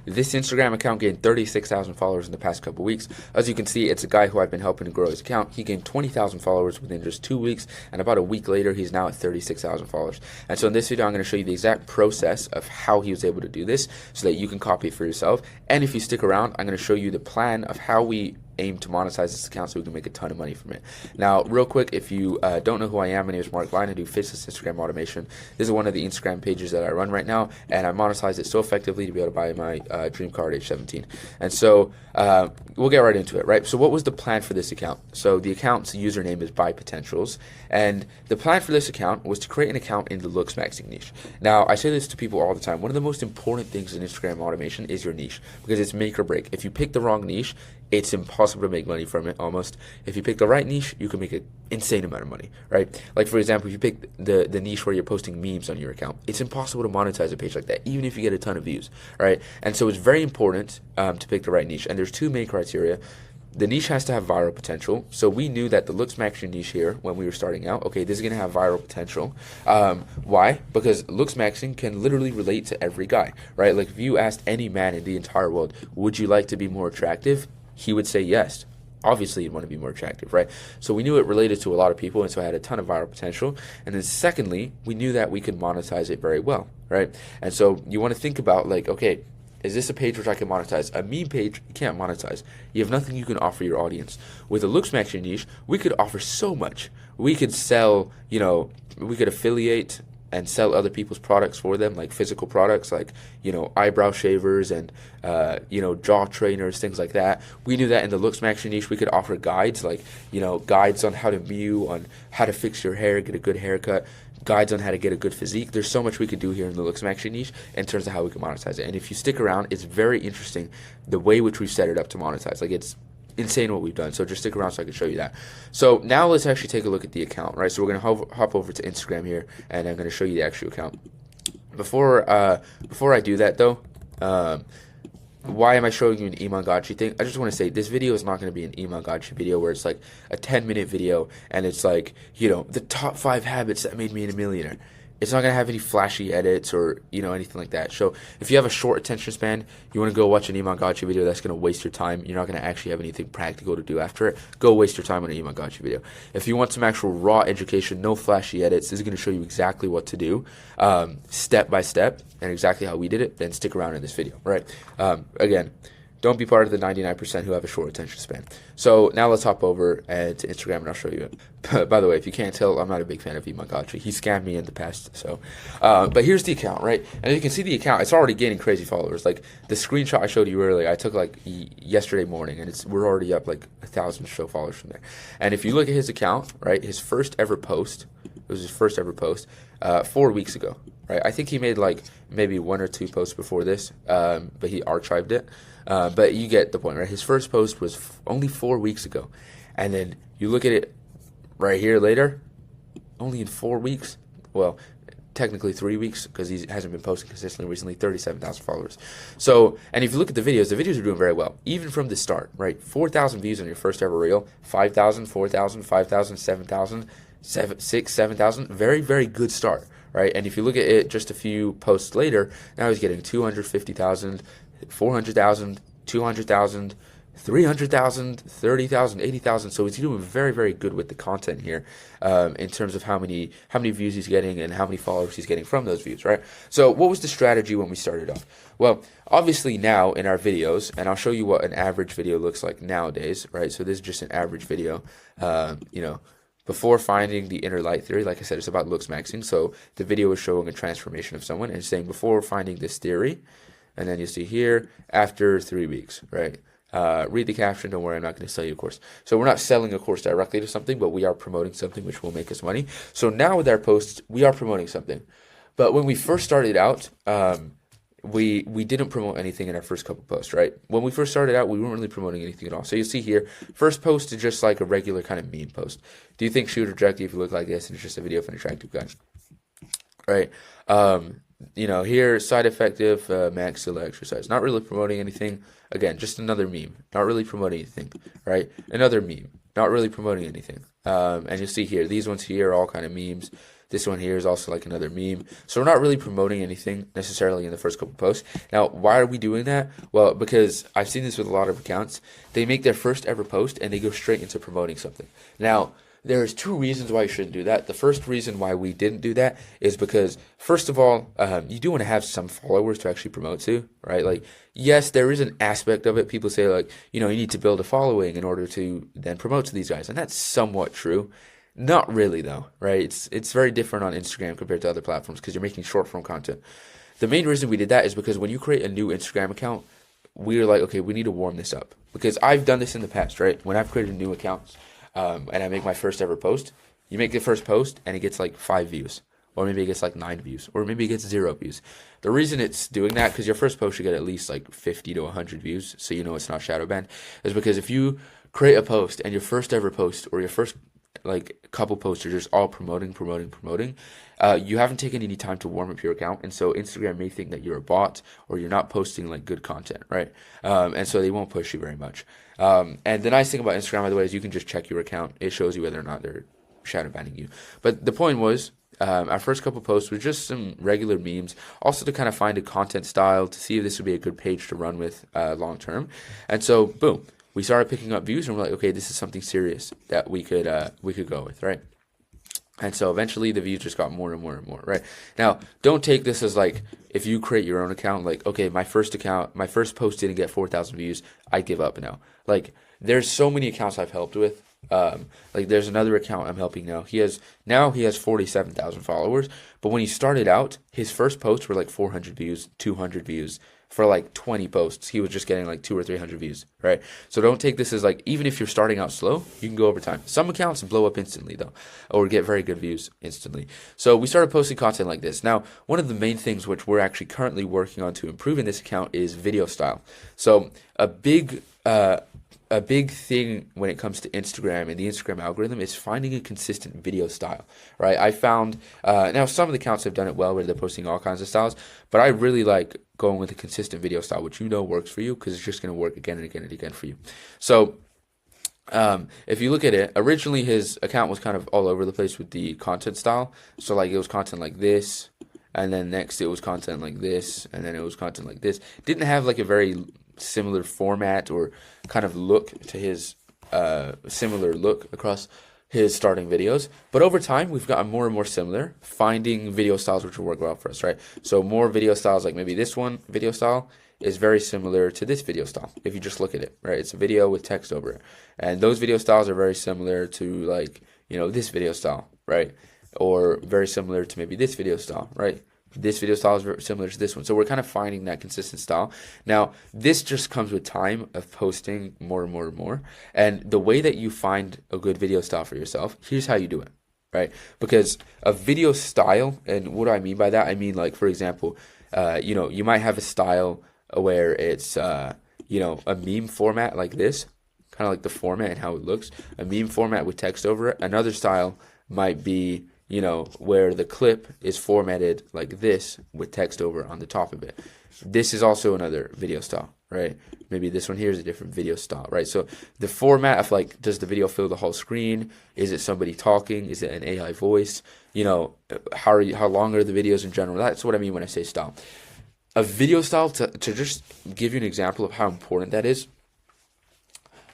This Instagram account gained 36,000 followers in the past couple weeks. As you can see, it's a guy who I've been helping to grow his account. He gained 20,000 followers within just 2 weeks, and about a week later, he's now at 36,000 followers. And so in this video, I'm going to show you the exact process of how he was able to do this so that you can copy it for yourself. And if you stick around, I'm going to show you the plan of how we aim to monetize this account so we can make a ton of money from it. Now, real quick, if you don't know who I am, my name is Mark Line. I do faceless Instagram automation. This is one of the Instagram pages that I run right now, and I monetize it so effectively to be able to buy my dream car at age 17. And so we'll get right into it, right? So what was the plan for this account? So the account's username is Buy Potentials, and the plan for this account was to create an account in the looks maxing niche. Now, I say this to people all the time. One of the most important things in Instagram automation is your niche, because it's make or break. If you pick the wrong niche, it's impossible to make money from it almost. If you pick the right niche, you can make an insane amount of money, right? Like, for example, if you pick the niche where you're posting memes on your account, it's impossible to monetize a page like that, even if you get a ton of views, right? And so it's very important to pick the right niche. And there's two main criteria. The niche has to have viral potential. So we knew that the looks maxing niche here, when we were starting out, okay, this is going to have viral potential. Why? Because looks maxing can literally relate to every guy, right? Like, if you asked any man in the entire world, would you like to be more attractive? He would say yes. Obviously, you'd want to be more attractive, right? So we knew it related to a lot of people, and so it had a ton of viral potential. And then secondly, we knew that we could monetize it very well, right? And so you want to think about, like, okay, is this a page which I can monetize? A meme page, you can't monetize. You have nothing you can offer your audience. With a looks maxing niche, we could offer so much. We could sell, we could affiliate and sell other people's products for them, like physical products, like, eyebrow shavers and, jaw trainers, things like that. We knew that in the looks maxing niche, we could offer guides, like, guides on how to mew, on how to fix your hair, get a good haircut, guides on how to get a good physique. There's so much we could do here in the looks maxing niche in terms of how we can monetize it. And if you stick around, it's very interesting the way which we've set it up to monetize. Like, it's insane what we've done. So just stick around so I can show you that. So now let's actually take a look at the account, right? So we're going to hop over to Instagram here, and I'm going to show you the actual account. Before I do that though, why am I showing you an Imangachi thing? I just want to say this video is not going to be an Imangachi video where it's like a 10-minute video and it's like, the top 5 habits that made me a millionaire. It's not going to have any flashy edits or, anything like that. So if you have a short attention span, you want to go watch an Imangachi video that's going to waste your time. You're not going to actually have anything practical to do after it. Go waste your time on an Imangachi video. If you want some actual raw education, no flashy edits, this is going to show you exactly what to do, step by step, and exactly how we did it, then stick around in this video, right? Again, don't be part of the 99% who have a short attention span. So now let's hop over to Instagram and I'll show you it. By the way, if you can't tell, I'm not a big fan of Imangachi. He scammed me in the past. So, but here's the account, right? And you can see the account. It's already gaining crazy followers. Like the screenshot I showed you earlier, I took like yesterday morning, and we're already up like 1,000 show followers from there. And if you look at his account, right, his first ever post, it was his first ever post 4 weeks ago, right? I think he made like maybe 1 or 2 posts before this, but he archived it. But you get the point, right? His first post was only 4 weeks ago. And then you look at it right here later, only in 4 weeks. Well, technically 3 weeks because he hasn't been posting consistently recently, 37,000 followers. So, and if you look at the videos are doing very well, even from the start, right? 4,000 views on your first ever reel, 5,000, 4,000, 5,000, 7,000, 6,000, 7,000, very, very good start, right? And if you look at it just a few posts later, now he's getting 250,000, 400,000, 200,000, 300,000, 30,000, 80,000. So he's doing very, very good with the content here in terms of how many views he's getting and how many followers he's getting from those views, right? So what was the strategy when we started off? Well, obviously now in our videos, and I'll show you what an average video looks like nowadays, right? So this is just an average video, before finding the inner light theory. Like I said, it's about looks maxing. So the video is showing a transformation of someone and it's saying before finding this theory, and then you see here after 3 weeks, right? Read the caption. Don't worry, I'm not going to sell you a course. So we're not selling a course directly to something, but we are promoting something which will make us money. So now with our posts, we are promoting something. But when we first started out, we didn't promote anything in our first couple posts, right? When we first started out, we weren't really promoting anything at all. So you see here, first post is just like a regular kind of meme post. Do you think she would reject you if you look like this and it's just a video of an attractive guy? Right? Here, side effective, maxilla exercise. Not really promoting anything. Again, just another meme. Not really promoting anything, right? Another meme. Not really promoting anything. And you'll see here, these ones here are all kind of memes. This one here is also like another meme. So we're not really promoting anything necessarily in the first couple posts. Now, why are we doing that? Well, because I've seen this with a lot of accounts. They make their first ever post and they go straight into promoting something. Now, there's two reasons why you shouldn't do that. The first reason why we didn't do that is because, first of all, you do want to have some followers to actually promote to, right? Like, yes, there is an aspect of it. People say, like, you know, you need to build a following in order to then promote to these guys. And that's somewhat true. Not really, though, right? It's very different on Instagram compared to other platforms because you're making short form content. The main reason we did that is because when you create a new Instagram account, we're like, okay, we need to warm this up. Because I've done this in the past, right? When I've created new accounts, and I make my first ever post, you make the first post and it gets like 5 views, or maybe it gets like 9 views, or maybe it gets 0 views. The reason it's doing that, because your first post should get at least like 50 to 100 views, so you know it's not shadow banned, is because if you create a post and your first ever post or your first like couple posts are just all promoting, you haven't taken any time to warm up your account, and so Instagram may think that you're a bot or you're not posting like good content, right? And so they won't push you very much. And the nice thing about Instagram, by the way, is you can just check your account. It shows you whether or not they're shadow banning you. But the point was, our first couple posts were just some regular memes, also to kind of find a content style to see if this would be a good page to run with long term. And so, boom, we started picking up views, and we're like, okay, this is something serious that we could go with, right? And so eventually the views just got more and more and more, right? Now, don't take this as like, if you create your own account, like, okay, my first post didn't get 4,000 views, I give up now. Like, there's so many accounts I've helped with. Like, there's another account I'm helping now. He has 47,000 followers, but when he started out, his first posts were like 400 views, 200 views. For like 20 posts, he was just getting like 200 or 300 views, right? So don't take this as like, even if you're starting out slow, you can go over time. Some accounts blow up instantly though, or get very good views instantly. So we started posting content like this. Now, one of the main things which we're actually currently working on to improve in this account is video style. So a big thing when it comes to Instagram and the Instagram algorithm is finding a consistent video style, right? I found, now some of the accounts have done it well where they're posting all kinds of styles, but I really like going with a consistent video style, which you know works for you because it's just going to work again and again and again for you. So if you look at it, originally his account was kind of all over the place with the content style. So like it was content like this, and then next it was content like this, and then it was content like this. Didn't have like a very similar format or kind of look to his similar look across his starting videos, but over time we've gotten more and more similar, finding video styles which will work well for us, right? So more video styles, like maybe this one video style is very similar to this video style if you just look at it, right? It's a video with text over it, and those video styles are very similar to, like, you know, this video style, right? Or very similar to maybe this video style, right? This video style is very similar to this one. So we're kind of finding that consistent style. Now, this just comes with time of posting more and more and more. And the way that you find a good video style for yourself, here's how you do it, right? Because a video style, and what do I mean by that? I mean, like, for example, you know, you might have a style where it's, you know, a meme format like this, kind of like the format and how it looks, a meme format with text over it. Another style might be, you know, where the clip is formatted like this with text over on the top of it. This is also another video style, right? Maybe this one here is a different video style, right? So the format of, like, does the video fill the whole screen? Is it somebody talking? Is it an AI voice? You know, how long are the videos in general? That's what I mean when I say style. A video style, to just give you an example of how important that is,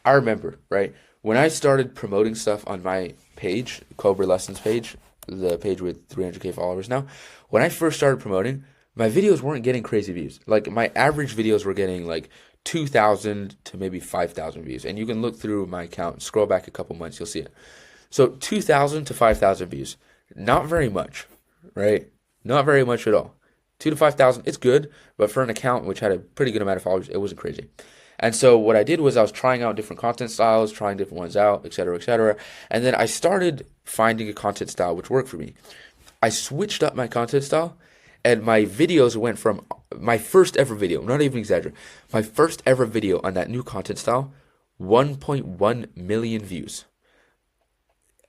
I remember, right, when I started promoting stuff on my page, Cobra Lessons page, the page with 300k followers now, when I first started promoting, my videos weren't getting crazy views. Like, my average videos were getting like 2,000 to maybe 5,000 views. And you can look through my account, scroll back a couple months, you'll see it. So 2,000 to 5,000 views. Not very much, right? Not very much at all. 2 to 5,000, it's good, but for an account which had a pretty good amount of followers, it wasn't crazy. And so what I did was I was trying out different content styles, trying different ones out, etc., etc. And then I started finding a content style which worked for me. I switched up my content style, and my videos went from my first ever video, not even exaggerating, my first ever video on that new content style, 1.1 million views.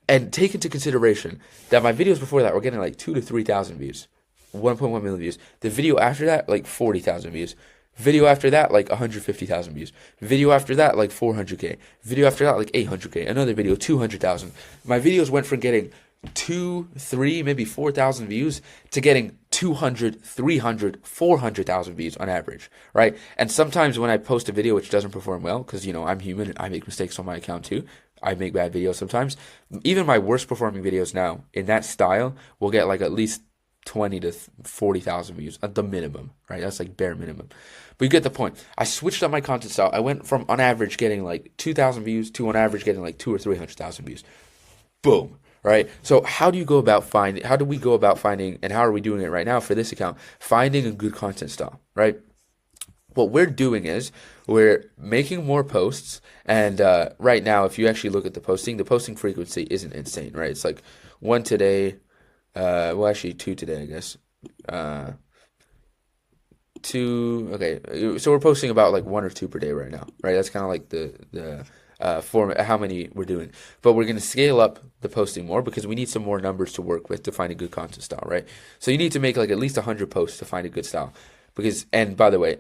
And take into consideration that my videos before that were getting like 2 to 3,000 views, 1.1 million views. The video after that, like 40,000 views. Video after that, like 150,000 views. Video after that, like 400k. Video after that, like 800k. Another video, 200,000. My videos went from getting 2, 3, maybe 4,000 views to getting 200, 300, 400,000 views on average, right? And sometimes when I post a video which doesn't perform well, because, you know, I'm human and I make mistakes on my account too. I make bad videos sometimes. Even my worst performing videos now in that style will get like at least 20 to 40,000 views at the minimum, right? That's like bare minimum. But you get the point. I switched up my content style. I went from on average getting like 2,000 views to on average getting like 200 or 300,000 views. Boom. Right. So how do we go about finding, and how are we doing it right now for this account? Finding a good content style, right? What we're doing is we're making more posts. And right now, if you actually look at the posting frequency isn't insane, right? It's like one today, well, actually 2 today, I guess. 2, okay. So we're posting about like 1 or 2 per day right now, right? That's kind of like the format, how many we're doing. But we're going to scale up the posting more because we need some more numbers to work with to find a good content style, right? So you need to make like at least 100 posts to find a good style. Because, and by the way,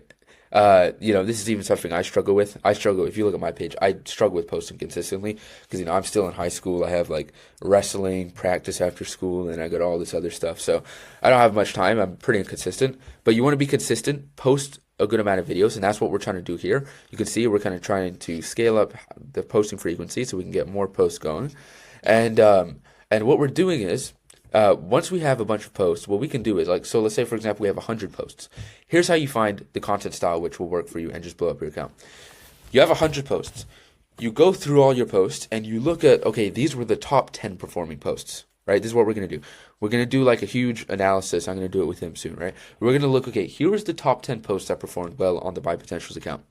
you know, this is even something I struggle with. If you look at my page, I struggle with posting consistently because, you know, I'm still in high school. I have like wrestling practice after school and I got all this other stuff. So I don't have much time. I'm pretty inconsistent, but you want to be consistent, post a good amount of videos, and that's what we're trying to do here. You can see we're kind of trying to scale up the posting frequency so we can get more posts going. And what we're doing is, once we have a bunch of posts, what we can do is like, so let's say for example, we have 100 posts. Here's how you find the content style which will work for you and just blow up your account. You have 100 posts. You go through all your posts and you look at, okay, these were the top 10 performing posts, right? This is what we're going to do. We're going to do like a huge analysis. I'm going to do it with him soon, right? We're going to look, okay, here's the top 10 posts that performed well on the Buy Potentials account.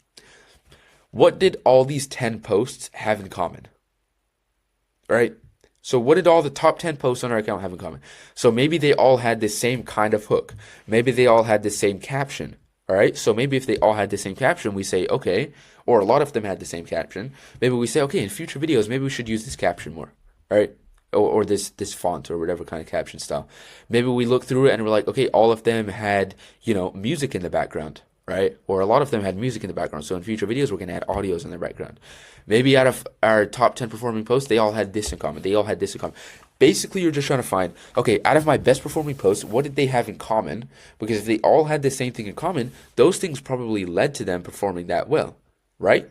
What did all these 10 posts have in common, right? So what did all the top 10 posts on our account have in common? So maybe they all had the same kind of hook. Maybe they all had the same caption, all right? So maybe if they all had the same caption, we say, okay, or a lot of them had the same caption. Maybe we say, okay, in future videos, maybe we should use this caption more, all right? Or this font or whatever kind of caption style. Maybe we look through it and we're like, okay, all of them had, you know, music in the background, right? Or a lot of them had music in the background. So in future videos, we're going to add audios in the background. Maybe out of our top 10 performing posts, they all had this in common. They all had this in common. Basically, you're just trying to find, okay, out of my best performing posts, what did they have in common? Because if they all had the same thing in common, those things probably led to them performing that well, right?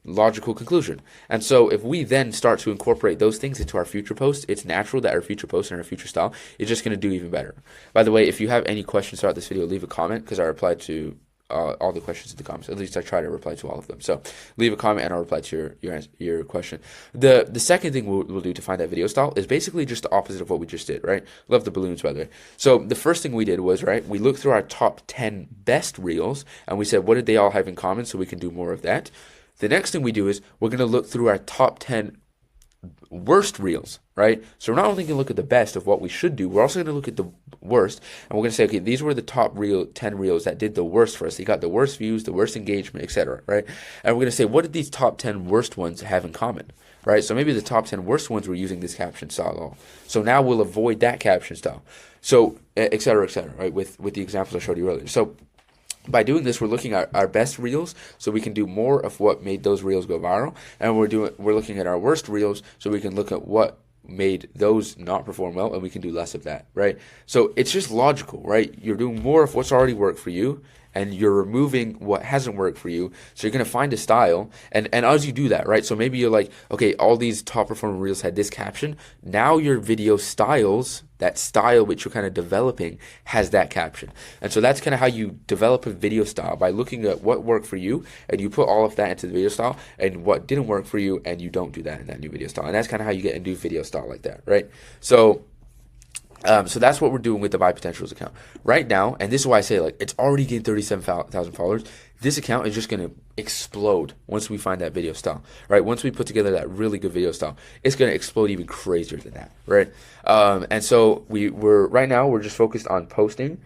Logical conclusion. And so if we then start to incorporate those things into our future posts, it's natural that our future posts and our future style is just going to do even better. By the way, if you have any questions throughout this video, leave a comment because I replied to all the questions in the comments. At least I try to reply to all of them. So leave a comment and I'll reply to your question. The second thing we'll do to find that video style is basically just the opposite of what we just did, right? Love the balloons, by the way. So the first thing we did was, right, we looked through our top 10 best reels and we said, what did they all have in common so we can do more of that? The next thing we do is we're going to look through our top 10 worst reels, right? So we're not only going to look at the best of what we should do, we're also going to look at the worst, and we're going to say, okay, these were the top 10 reels that did the worst for us. They got the worst views, the worst engagement, etc., right? And we're going to say, what did these top 10 worst ones have in common, right? So maybe the top 10 worst ones were using this caption style. So now we'll avoid that caption style. So, etc., right? With the examples I showed you earlier. So by doing this, we're looking at our best reels so we can do more of what made those reels go viral, and we're looking at our worst reels so we can look at what made those not perform well, and we can do less of that, right? So it's just logical, right? You're doing more of what's already worked for you, and you're removing what hasn't worked for you. So you're going to find a style, and as you do that, right? So maybe you're like, okay, all these top performing reels had this caption. Now your video styles, that style which you're kind of developing, has that caption. And so that's kind of how you develop a video style, by looking at what worked for you, and you put all of that into the video style, and what didn't work for you, and you don't do that in that new video style. And that's kind of how you get a new video style like that, right? So that's what we're doing with the Buy Potentials account right now, and this is why I say, like, it's already gained 37,000 followers. This account is just going to explode once we find that video style, right? Once we put together that really good video style, it's going to explode even crazier than that, right? And so right now we're just focused on posting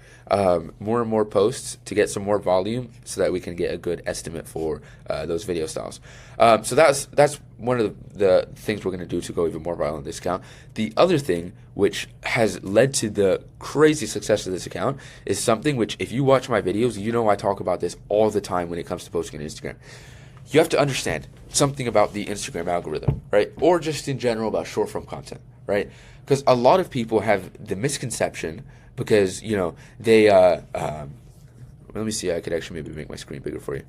more and more posts to get some more volume so that we can get a good estimate for those video styles. So that's one of the things we're going to do to go even more viral on this account. The other thing which has led to the crazy success of this account is something which, if you watch my videos, you know I talk about this all the time when it comes to posting on Instagram. You have to understand something about the Instagram algorithm, right? Or just in general about short form content, right? Because a lot of people have the misconception because, you know, they, let me see, I could actually maybe make my screen bigger for you.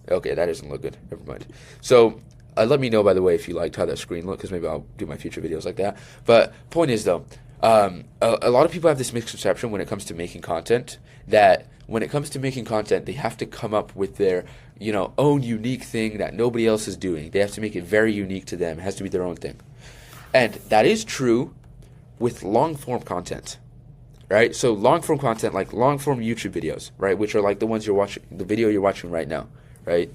Okay, that doesn't look good. Never mind. So, let me know, by the way, if you liked how that screen looked, because maybe I'll do my future videos like that. But point is, though, a lot of people have this misconception when it comes to making content, that when it comes to making content, they have to come up with their, you know, own unique thing that nobody else is doing. They have to make it very unique to them. It has to be their own thing. And that is true with long-form content, right? So long-form content, like long-form YouTube videos, right, which are like the ones you're watching, the video you're watching right now, right?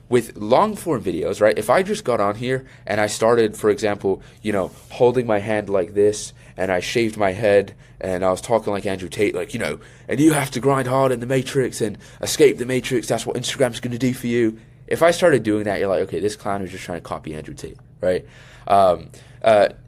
With long-form videos, right, if I just got on here and I started, for example, you know, holding my hand like this, and I shaved my head, and I was talking like Andrew Tate, like, you know, and you have to grind hard in the Matrix and escape the Matrix, that's what Instagram's going to do for you. If I started doing that, you're like, okay, this clown is just trying to copy Andrew Tate, right?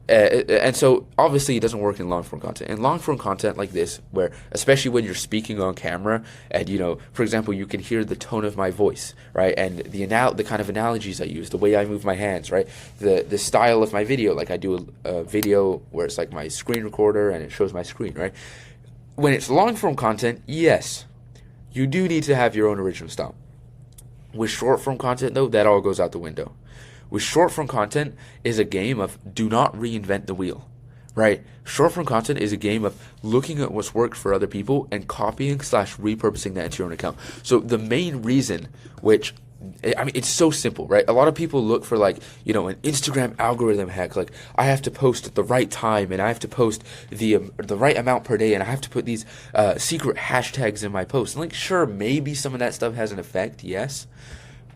And so obviously it doesn't work in long form content. In long form content like this, where especially when you're speaking on camera, and you know, for example, you can hear the tone of my voice, right, and the kind of analogies I use, the way I move my hands, right, the style of my video. Like I do a video where it's like my screen recorder and it shows my screen, right. When it's long form content, yes, you do need to have your own original style. With short form content, though, that all goes out the window. With short form content is a game of do not reinvent the wheel, right? Short form content is a game of looking at what's worked for other people and copying / repurposing that into your own account. So the main reason, which, I mean, it's so simple, right? A lot of people look for, like, you know, an Instagram algorithm hack. Like, I have to post at the right time, and I have to post the right amount per day, and I have to put these secret hashtags in my post. And, like, sure, maybe some of that stuff has an effect, yes,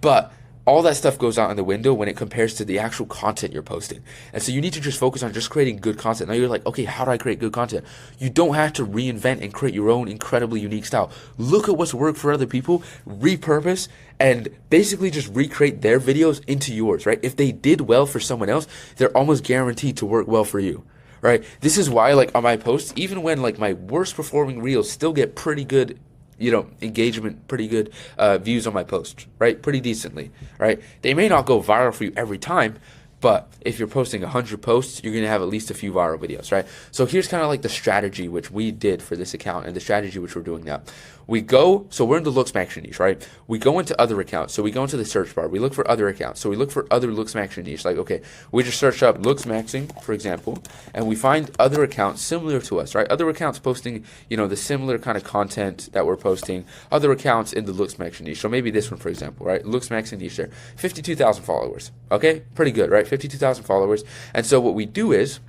but all that stuff goes out in the window when it compares to the actual content you're posting. And so you need to just focus on just creating good content. Now you're like, okay, how do I create good content? You don't have to reinvent and create your own incredibly unique style. Look at what's worked for other people, repurpose, and basically just recreate their videos into yours, right? If they did well for someone else, they're almost guaranteed to work well for you, right? This is why, like, on my posts, even when, like, my worst performing reels still get pretty good, you know, engagement, pretty good views on my posts, right? Pretty decently, right? They may not go viral for you every time, but if you're posting 100 posts, you're going to have at least a few viral videos, right? So here's kind of like the strategy which we did for this account and the strategy which we're doing now. So we're in the looks maxing niche, right? We go into other accounts. So we go into the search bar. We look for other accounts. So we look for other looks maxing niche. Like, okay, we just search up looks maxing, for example, and we find other accounts similar to us, right? Other accounts posting, you know, the similar kind of content that we're posting. Other accounts in the looks maxing niche. So maybe this one, for example, right? Looks maxing niche there. 52,000 followers. Okay? Pretty good, right? 52,000 followers. And so what we do is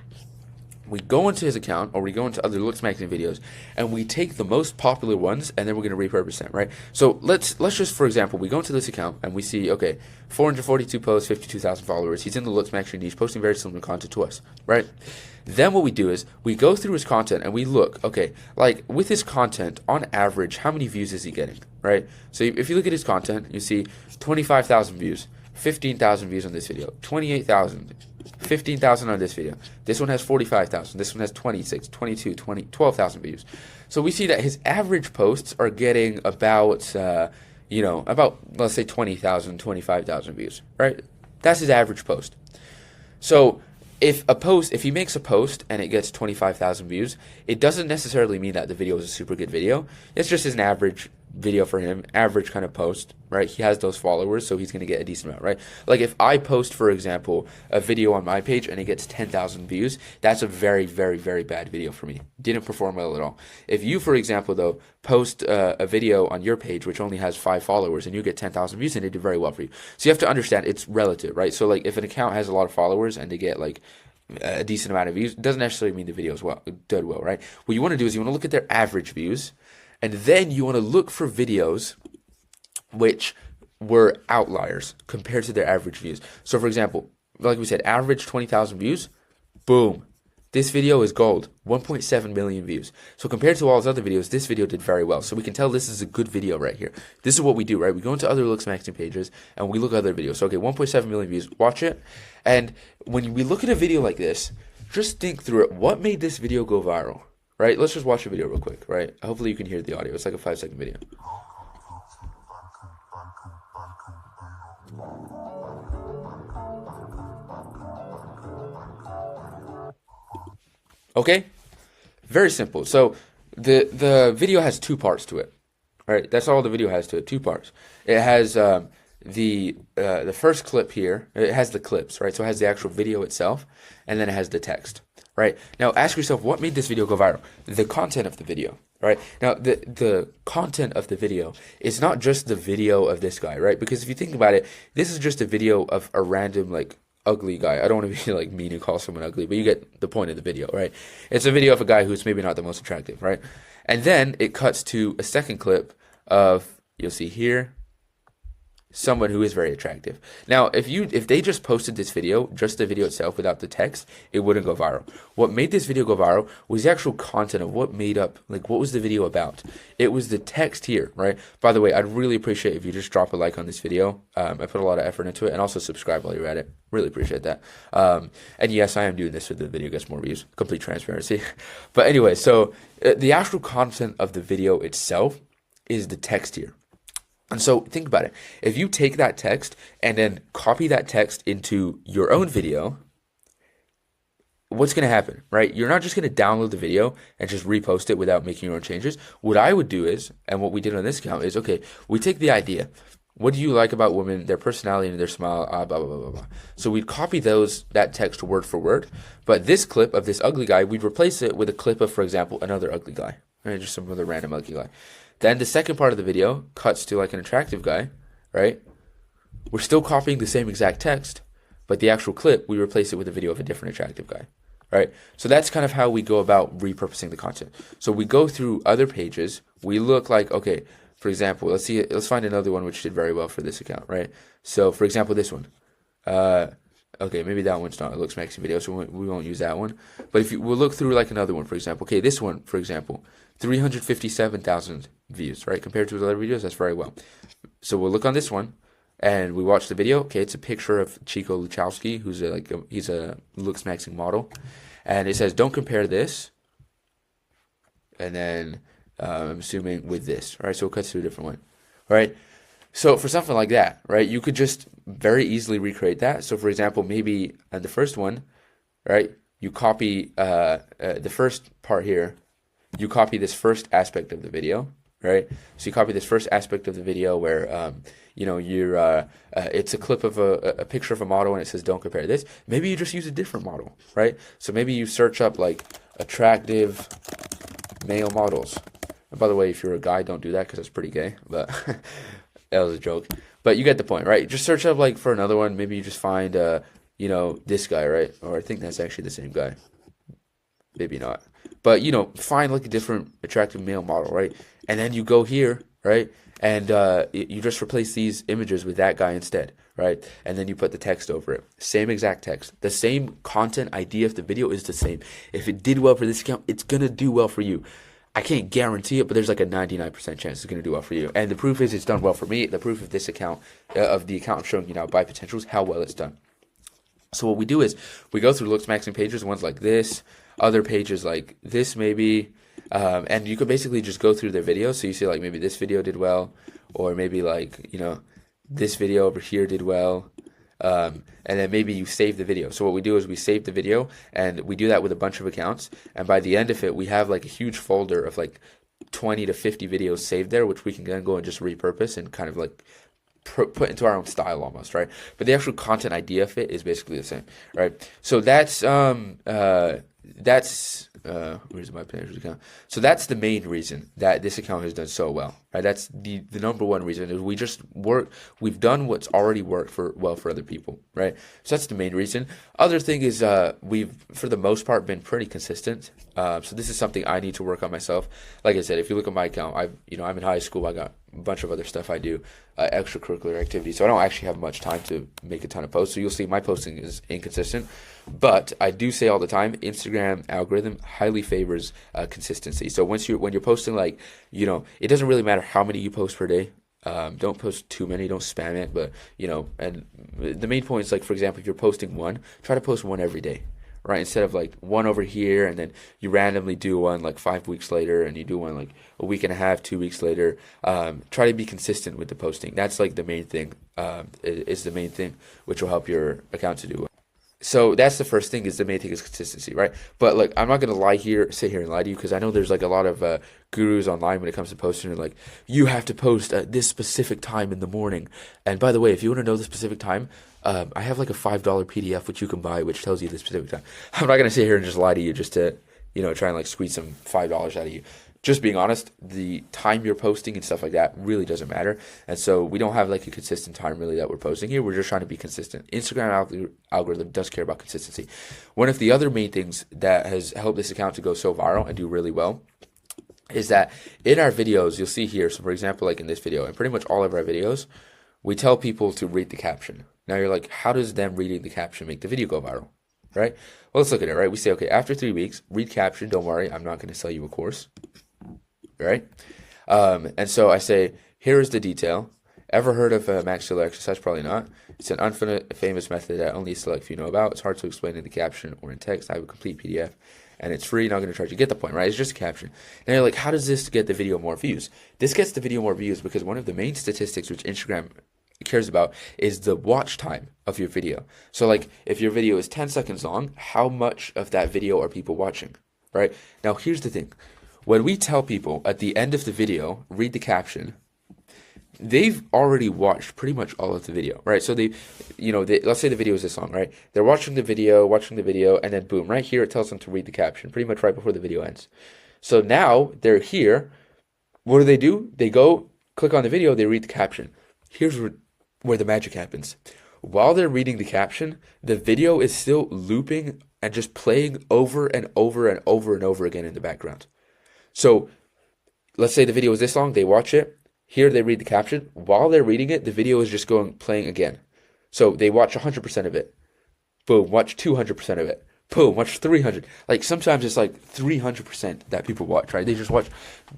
we go into his account, or we go into other looks maxing videos, and we take the most popular ones, and then we're going to repurpose them, right? So let's just, for example, we go into this account and we see, okay, 442 posts, 52,000 followers. He's in the looks maxing niche, posting very similar content to us, right? Then what we do is we go through his content and we look, okay, like with his content, on average, how many views is he getting, right? So if you look at his content, you see 25,000 views, 15,000 views on this video, 28,000, 15,000 on this video. This one has 45,000. This one has 26, 22, 20, 12,000 views. So we see that his average posts are getting about, let's say 20,000, 25,000 views, right? That's his average post. So if he makes a post and it gets 25,000 views, it doesn't necessarily mean that the video is a super good video. It's just an average video for him, average kind of post, right? He has those followers, so he's going to get a decent amount, right? Like if I post, for example, a video on my page and it gets 10,000 views, that's a very, very, very bad video for me. Didn't perform well at all. If you, for example, though, post a video on your page which only has 5 followers and you get 10,000 views, and it did very well for you. So you have to understand it's relative, right? So like if an account has a lot of followers and they get like a decent amount of views, it doesn't necessarily mean the video did well, right? What you want to do is you want to look at their average views, and then you want to look for videos which were outliers compared to their average views. So for example, like we said, average 20,000 views, boom. This video is gold, 1.7 million views. So compared to all his other videos, this video did very well. So we can tell this is a good video right here. This is what we do, right? We go into other looks maxing pages and we look at other videos. So okay, 1.7 million views, watch it. And when we look at a video like this, just think through it. What made this video go viral? Right? Let's just watch a video real quick, right? Hopefully you can hear the audio. It's like a 5-second video. Okay, very simple. So the video has two parts to it. Right, that's all the video has to it. Two parts. It has the first clip here. It has the clips, right? So it has the actual video itself, and then it has the text. Right, now ask yourself, what made this video go viral? The content of the video. Right, now the content of the video is not just the video of this guy, right? Because if you think about it, this is just a video of a random like ugly guy. I don't want to be like mean and call someone ugly, but you get the point of the video, right? It's a video of a guy who's maybe not the most attractive, right? And then it cuts to a second clip of, you'll see here, someone who is very attractive. Now, if they just posted this video, just the video itself without the text, it wouldn't go viral. What made this video go viral was the actual content of what made up, like what was the video about? It was the text here, right? By the way, I'd really appreciate if you just drop a like on this video. I put a lot of effort into it, and also subscribe while you're at it. Really appreciate that. And yes, I am doing this so the video gets more views. Complete transparency. But anyway, so the actual content of the video itself is the text here. And so think about it. If you take that text and then copy that text into your own video, what's going to happen, right? You're not just going to download the video and just repost it without making your own changes. What I would do is, and what we did on this account is, okay, we take the idea. What do you like about women, their personality and their smile, blah, blah, blah, blah, blah. So we'd copy that text word for word. But this clip of this ugly guy, we'd replace it with a clip of, for example, another ugly guy. Right? Just some other random ugly guy. Then the second part of the video cuts to like an attractive guy, right? We're still copying the same exact text, but the actual clip, we replace it with a video of a different attractive guy, right? So that's kind of how we go about repurposing the content. So we go through other pages. We look like, okay, for example, let's find another one which did very well for this account, right? So for example, this one. Okay, maybe that one's not a looks maxing video, so we won't use that one. But if we'll look through like another one, for example. Okay, this one, for example, 357,000 views, right? Compared to his other videos, that's very well. So we'll look on this one, and we watch the video. Okay, it's a picture of Chico Luchowski, who's he's a looks maxing model, and it says, "Don't compare this." And then I'm assuming with this, right? So it cuts to a different one, right? So for something like that, right, you could just very easily recreate that. So for example, maybe the first one, right, you copy the first part here, you copy this first aspect of the video, right? So you copy this first aspect of the video where, it's a clip of a picture of a model and it says, "Don't compare this." Maybe you just use a different model, right? So maybe you search up like attractive male models. And by the way, if you're a guy, don't do that because it's pretty gay, but that was a joke. But you get the point, right? Just search up like for another one. Maybe you just find, this guy, right? Or I think that's actually the same guy. Maybe not. But, find like a different attractive male model, right? And then you go here, right? And you just replace these images with that guy instead, right? And then you put the text over it. Same exact text. The same content idea of the video is the same. If it did well for this account, it's going to do well for you. I can't guarantee it, but there's like a 99% chance it's going to do well for you. And the proof is it's done well for me. The proof of this account, of the account I'm showing you now, Buy Potentials, how well it's done. So what we do is we go through looks maxing pages, ones like this, other pages like this maybe, and you could basically just go through their videos. So you see like maybe this video did well, or maybe like, this video over here did well. And then maybe you save the video. So what we do is we save the video, and we do that with a bunch of accounts. And by the end of it, we have like a huge folder of like 20 to 50 videos saved there, which we can then go and just repurpose and kind of like put into our own style almost, right? But the actual content idea of it is basically the same, right? So that's where's my Pinterest account? So that's the main reason that this account has done so well, right? That's the number one reason is we've done what's already worked for other people, right? So that's the main reason. Other thing is we've for the most part been pretty consistent. So this is something I need to work on myself. Like I said, if you look at my account, I'm in high school. I got a bunch of other stuff I do, extracurricular activities. So I don't actually have much time to make a ton of posts. So you'll see my posting is inconsistent. But I do say all the time, Instagram algorithm highly favors consistency. So when you're posting, like, it doesn't really matter how many you post per day. Don't post too many, don't spam it. But, and the main point is, like, for example, if you're posting one, try to post one every day, right? Instead of like one over here and then you randomly do one like 5 weeks later and you do one like a week and a half, 2 weeks later. Try to be consistent with the posting. That's like the main thing, is the main thing which will help your account to do well. So that's the first thing, is the main thing is consistency, right? But like, I'm not gonna sit here and lie to you, because I know there's like a lot of gurus online when it comes to posting. They're like, you have to post at this specific time in the morning. And by the way, if you want to know the specific time, I have like a $5 PDF which you can buy, which tells you the specific time. I'm not gonna sit here and just lie to you just to, try and like squeeze some $5 out of you. Just being honest, the time you're posting and stuff like that really doesn't matter. And so we don't have like a consistent time really that we're posting here. We're just trying to be consistent. Instagram algorithm does care about consistency. One of the other main things that has helped this account to go so viral and do really well is that in our videos, you'll see here, so for example, like in this video and pretty much all of our videos, we tell people to read the caption. Now you're like, how does them reading the caption make the video go viral? Right? Well, let's look at it, right? We say, okay, after 3 weeks, read caption. Don't worry, I'm not going to sell you a course. Right? And so I say, here is the detail. Ever heard of maxillar exercise? Probably not. It's an unfamous method that only a select few know about. It's hard to explain in the caption or in text. I have a complete PDF, and it's free. Not going to charge you. Get the point, right? It's just a caption. And you're like, how does this get the video more views? This gets the video more views because one of the main statistics which Instagram cares about is the watch time of your video. So like, if your video is 10 seconds long, how much of that video are people watching, right? Now, here's the thing. When we tell people at the end of the video, read the caption, they've already watched pretty much all of the video, right? So let's say the video is this long, right? They're watching the video, and then boom, right here it tells them to read the caption, pretty much right before the video ends. So now they're here. What do? They go click on the video, they read the caption. Here's where the magic happens. While they're reading the caption, the video is still looping and just playing over and over and over and over again in the background. So let's say the video is this long, they watch it, here they read the caption. While they're reading it, the video is just playing again. So they watch 100% of it. Boom, watch 200% of it. Boom, watch 300. Like sometimes it's like 300% that people watch, right? They just watch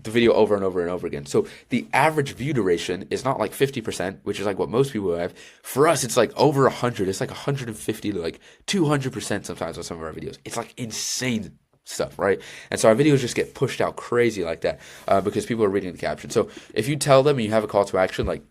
the video over and over and over again. So the average view duration is not like 50%, which is like what most people have. For us, it's like over 100. It's like 150 to like 200% sometimes on some of our videos. It's like insane stuff, right? And so our videos just get pushed out crazy like that because people are reading the caption. So if you tell them and you have a call to action, like,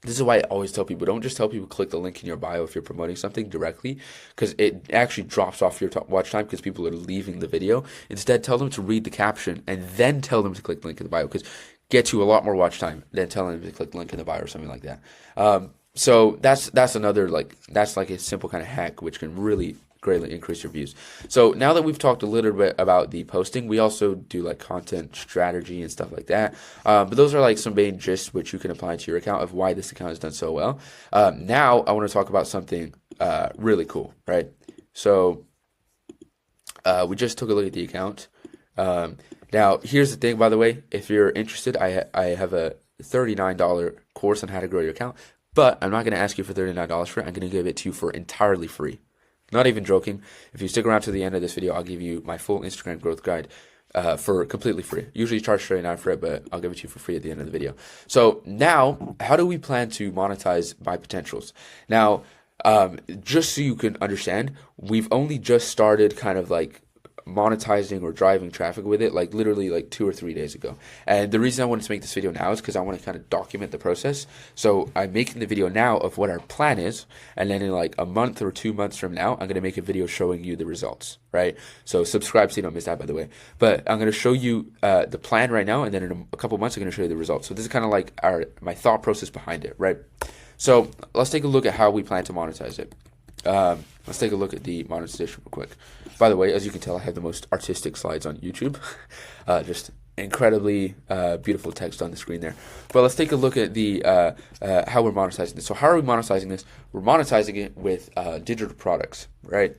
this is why I always tell people, don't just tell people click the link in your bio if you're promoting something directly, because it actually drops off your watch time because people are leaving the video. Instead, tell them to read the caption and then tell them to click the link in the bio, because get you a lot more watch time than telling them to click the link in the bio or something like that. So that's another, that's like a simple kind of hack which can really greatly increase your views. So now that we've talked a little bit about the posting, we also do like content strategy and stuff like that. But those are like some main gists which you can apply to your account of why this account has done so well. Now I want to talk about something really cool, right? So we just took a look at the account. Now here's the thing, by the way, if you're interested, I have a $39 course on how to grow your account, but I'm not going to ask you for $39 for it. I'm going to give it to you for entirely free. Not even joking. If you stick around to the end of this video, I'll give you my full Instagram growth guide for completely free. Usually charge $39 for it, but I'll give it to you for free at the end of the video. So now, how do we plan to monetize my potentials? Now, just so you can understand, we've only just started kind of like monetizing or driving traffic with it, like literally like 2 or 3 days ago. And the reason I wanted to make this video now is because I want to kind of document the process. So I'm making the video now of what our plan is, and then in like a month or 2 months from now, I'm going to make a video showing you the results, right? So subscribe so you don't miss that, by the way. But I'm going to show you the plan right now, and then in a couple months, I'm going to show you the results. So this is kind of like my thought process behind it, right? So let's take a look at how we plan to monetize it. Let's take a look at the monetization real quick. By the way, as you can tell, I have the most artistic slides on YouTube. Just incredibly beautiful text on the screen there. But let's take a look at the how we're monetizing this. So how are we monetizing this? We're monetizing it with digital products, right?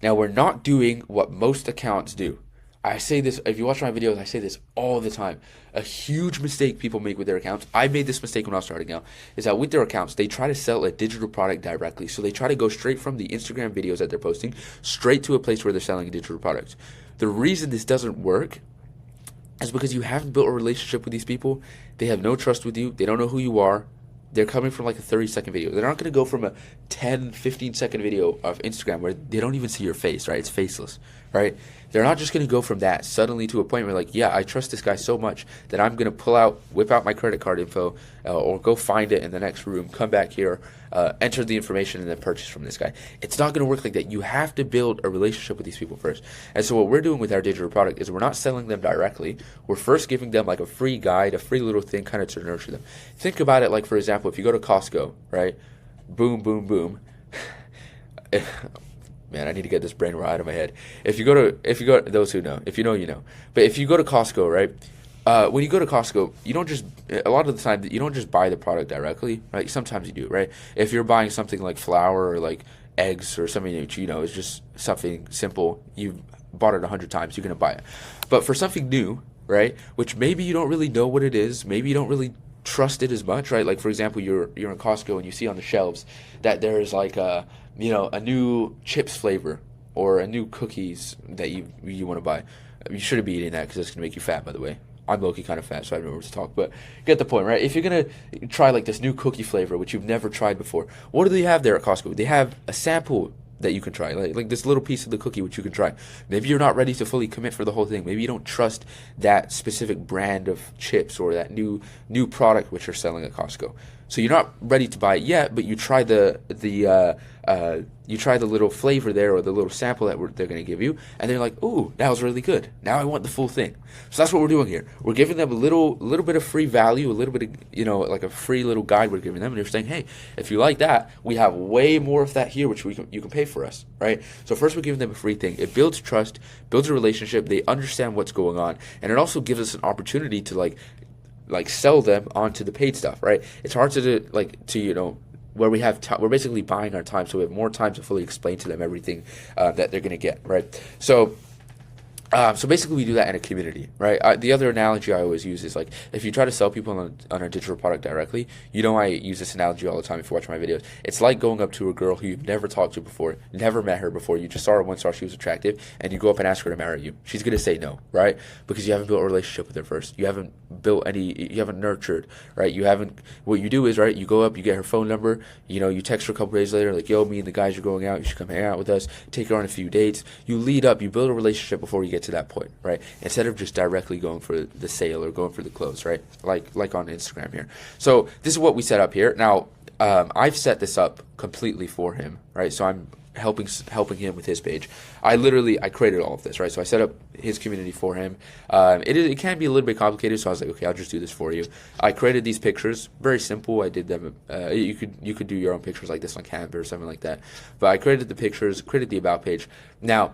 Now, we're not doing what most accounts do. I say this, if you watch my videos, I say this all the time. A huge mistake people make with their accounts, I made this mistake when I was starting out, is that with their accounts, they try to sell a digital product directly. So they try to go straight from the Instagram videos that they're posting, straight to a place where they're selling a digital product. The reason this doesn't work is because you haven't built a relationship with these people. They have no trust with you. They don't know who you are. they're coming from like a 30-second video. They're not going to go from a 10, 15-second video of Instagram where they don't even see your face, right? It's faceless, right? They're not just going to go from that suddenly to a point where like, yeah, I trust this guy so much that I'm going to whip out my credit card info or go find it in the next room, come back here, enter the information, and then purchase from this guy. It's not going to work like that. You have to build a relationship with these people first. And so what we're doing with our digital product is we're not selling them directly. We're first giving them like a free guide, a free little thing kind of to nurture them. Think about it like, for example, if you go to Costco, right? Boom, boom, boom. Man, I need to get this brain right out of my head. If you go to those who know, if you know, you know. But if you go to Costco, right? When you go to Costco, a lot of the time, you don't just buy the product directly, right? Sometimes you do, right? If you're buying something like flour or like eggs or something that is just something simple, you've bought it 100 times, you're going to buy it. But for something new, right, which maybe you don't really know what it is, maybe you don't really trust it as much, right? Like, for example, you're in Costco and you see on the shelves that there's like a new chips flavor or a new cookies that you want to buy. You shouldn't be eating that because it's going to make you fat, by the way. I'm low-key kind of fat, so I don't know where to talk, but get the point, right? If you're going to try like this new cookie flavor, which you've never tried before, what do they have there at Costco? They have a sample that you can try, like this little piece of the cookie which you can try. Maybe you're not ready to fully commit for the whole thing. Maybe you don't trust that specific brand of chips or that new product which you're selling at Costco. So you're not ready to buy it yet, but you try the little flavor there or the little sample that they're going to give you, and they're like, "Ooh, that was really good. Now I want the full thing." So that's what we're doing here. We're giving them a little bit of free value, a little bit of like a free little guide we're giving them, and they're saying, "Hey, if you like that, we have way more of that here, which you can pay for us, right?" So first we're giving them a free thing. It builds trust, builds a relationship. They understand what's going on, and it also gives us an opportunity to like sell them onto the paid stuff, right? It's hard to do, where we're basically buying our time, so we have more time to fully explain to them everything that they're going to get, right? So basically we do that in a community, right? The other analogy I always use is like, if you try to sell people on a digital product directly, I use this analogy all the time if you watch my videos. It's like going up to a girl who you've never talked to before, never met her before, you just saw her once, saw she was attractive, and you go up and ask her to marry you. She's going to say no, right? Because you haven't built a relationship with her first. You haven't nurtured, right? What you do is, right, you go up, you get her phone number, you text her a couple days later, like, "Yo, me and the guys are going out, you should come hang out with us," take her on a few dates. You lead up, you build a relationship before you get to that point, right? Instead of just directly going for the sale or going for the close, right? Like on Instagram here. So this is what we set up here. Now, I've set this up completely for him, right? So I'm helping him with his page. I created all of this, right? So I set up his community for him. It can be a little bit complicated, so I was like, okay, I'll just do this for you. I created these pictures, very simple. I did them. You could do your own pictures like this on Canva or something like that. But I created the pictures, created the about page. Now,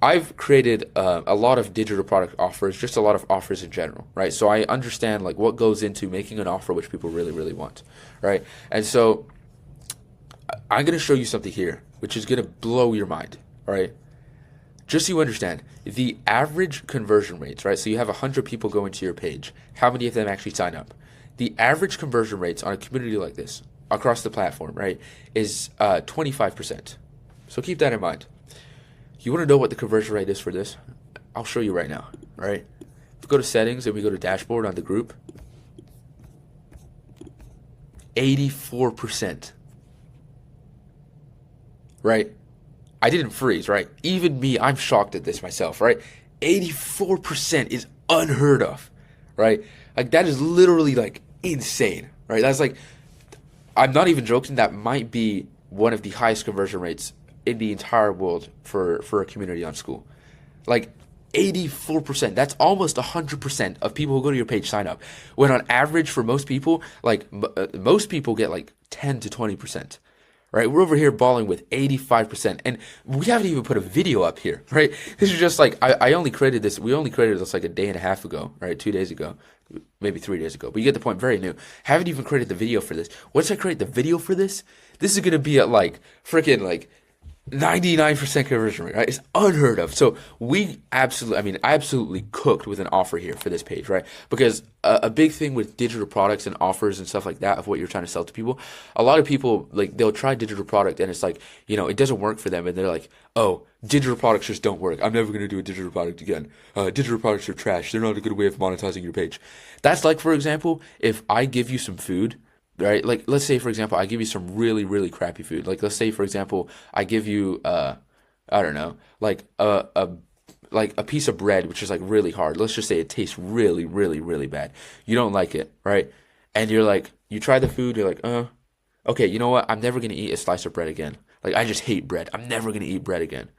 I've created a lot of digital product offers, just a lot of offers in general, right? So I understand like what goes into making an offer which people really, really want, right? And so I'm going to show you something here which is going to blow your mind, right? Just so you understand, the average conversion rates, right? So you have 100 people going to your page. How many of them actually sign up? The average conversion rates on a community like this across the platform, right, is 25%. So keep that in mind. You want to know what the conversion rate is for this? I'll show you right now, right? If we go to settings and we go to dashboard on the group, 84%, right? I didn't freeze, right? Even me, I'm shocked at this myself, right? 84% is unheard of, right? Like that is literally like insane, right? That's like, I'm not even joking, that might be one of the highest conversion rates in the entire world for a community on school. Like 84%, that's almost 100% of people who go to your page sign up. When on average for most people, like most people get like 10 to 20%. Right, we're over here balling with 85%, and we haven't even put a video up here, right? This is just like, I only created this, we only created this like a day and a half ago, right? 2 days ago, maybe 3 days ago, but you get the point, very new. Haven't even created the video for this. Once I create the video for this, this is going to be at like, freaking like, 99% conversion rate, right? It's unheard of. So I absolutely cooked with an offer here for this page, right? Because a big thing with digital products and offers and stuff like that of what you're trying to sell to people, a lot of people, like, they'll try digital product and it's like, it doesn't work for them. And they're like, oh, digital products just don't work. I'm never going to do a digital product again. Digital products are trash. They're not a good way of monetizing your page. That's like, for example, if I give you some food right? Like, let's say, for example, I give you some really, really crappy food. Like, let's say, for example, I give you, I don't know, like a piece of bread, which is like really hard. Let's just say it tastes really, really, really bad. You don't like it, right? And you're like, you try the food, you're like, okay, you know what? I'm never gonna eat a slice of bread again. Like, I just hate bread. I'm never gonna eat bread again.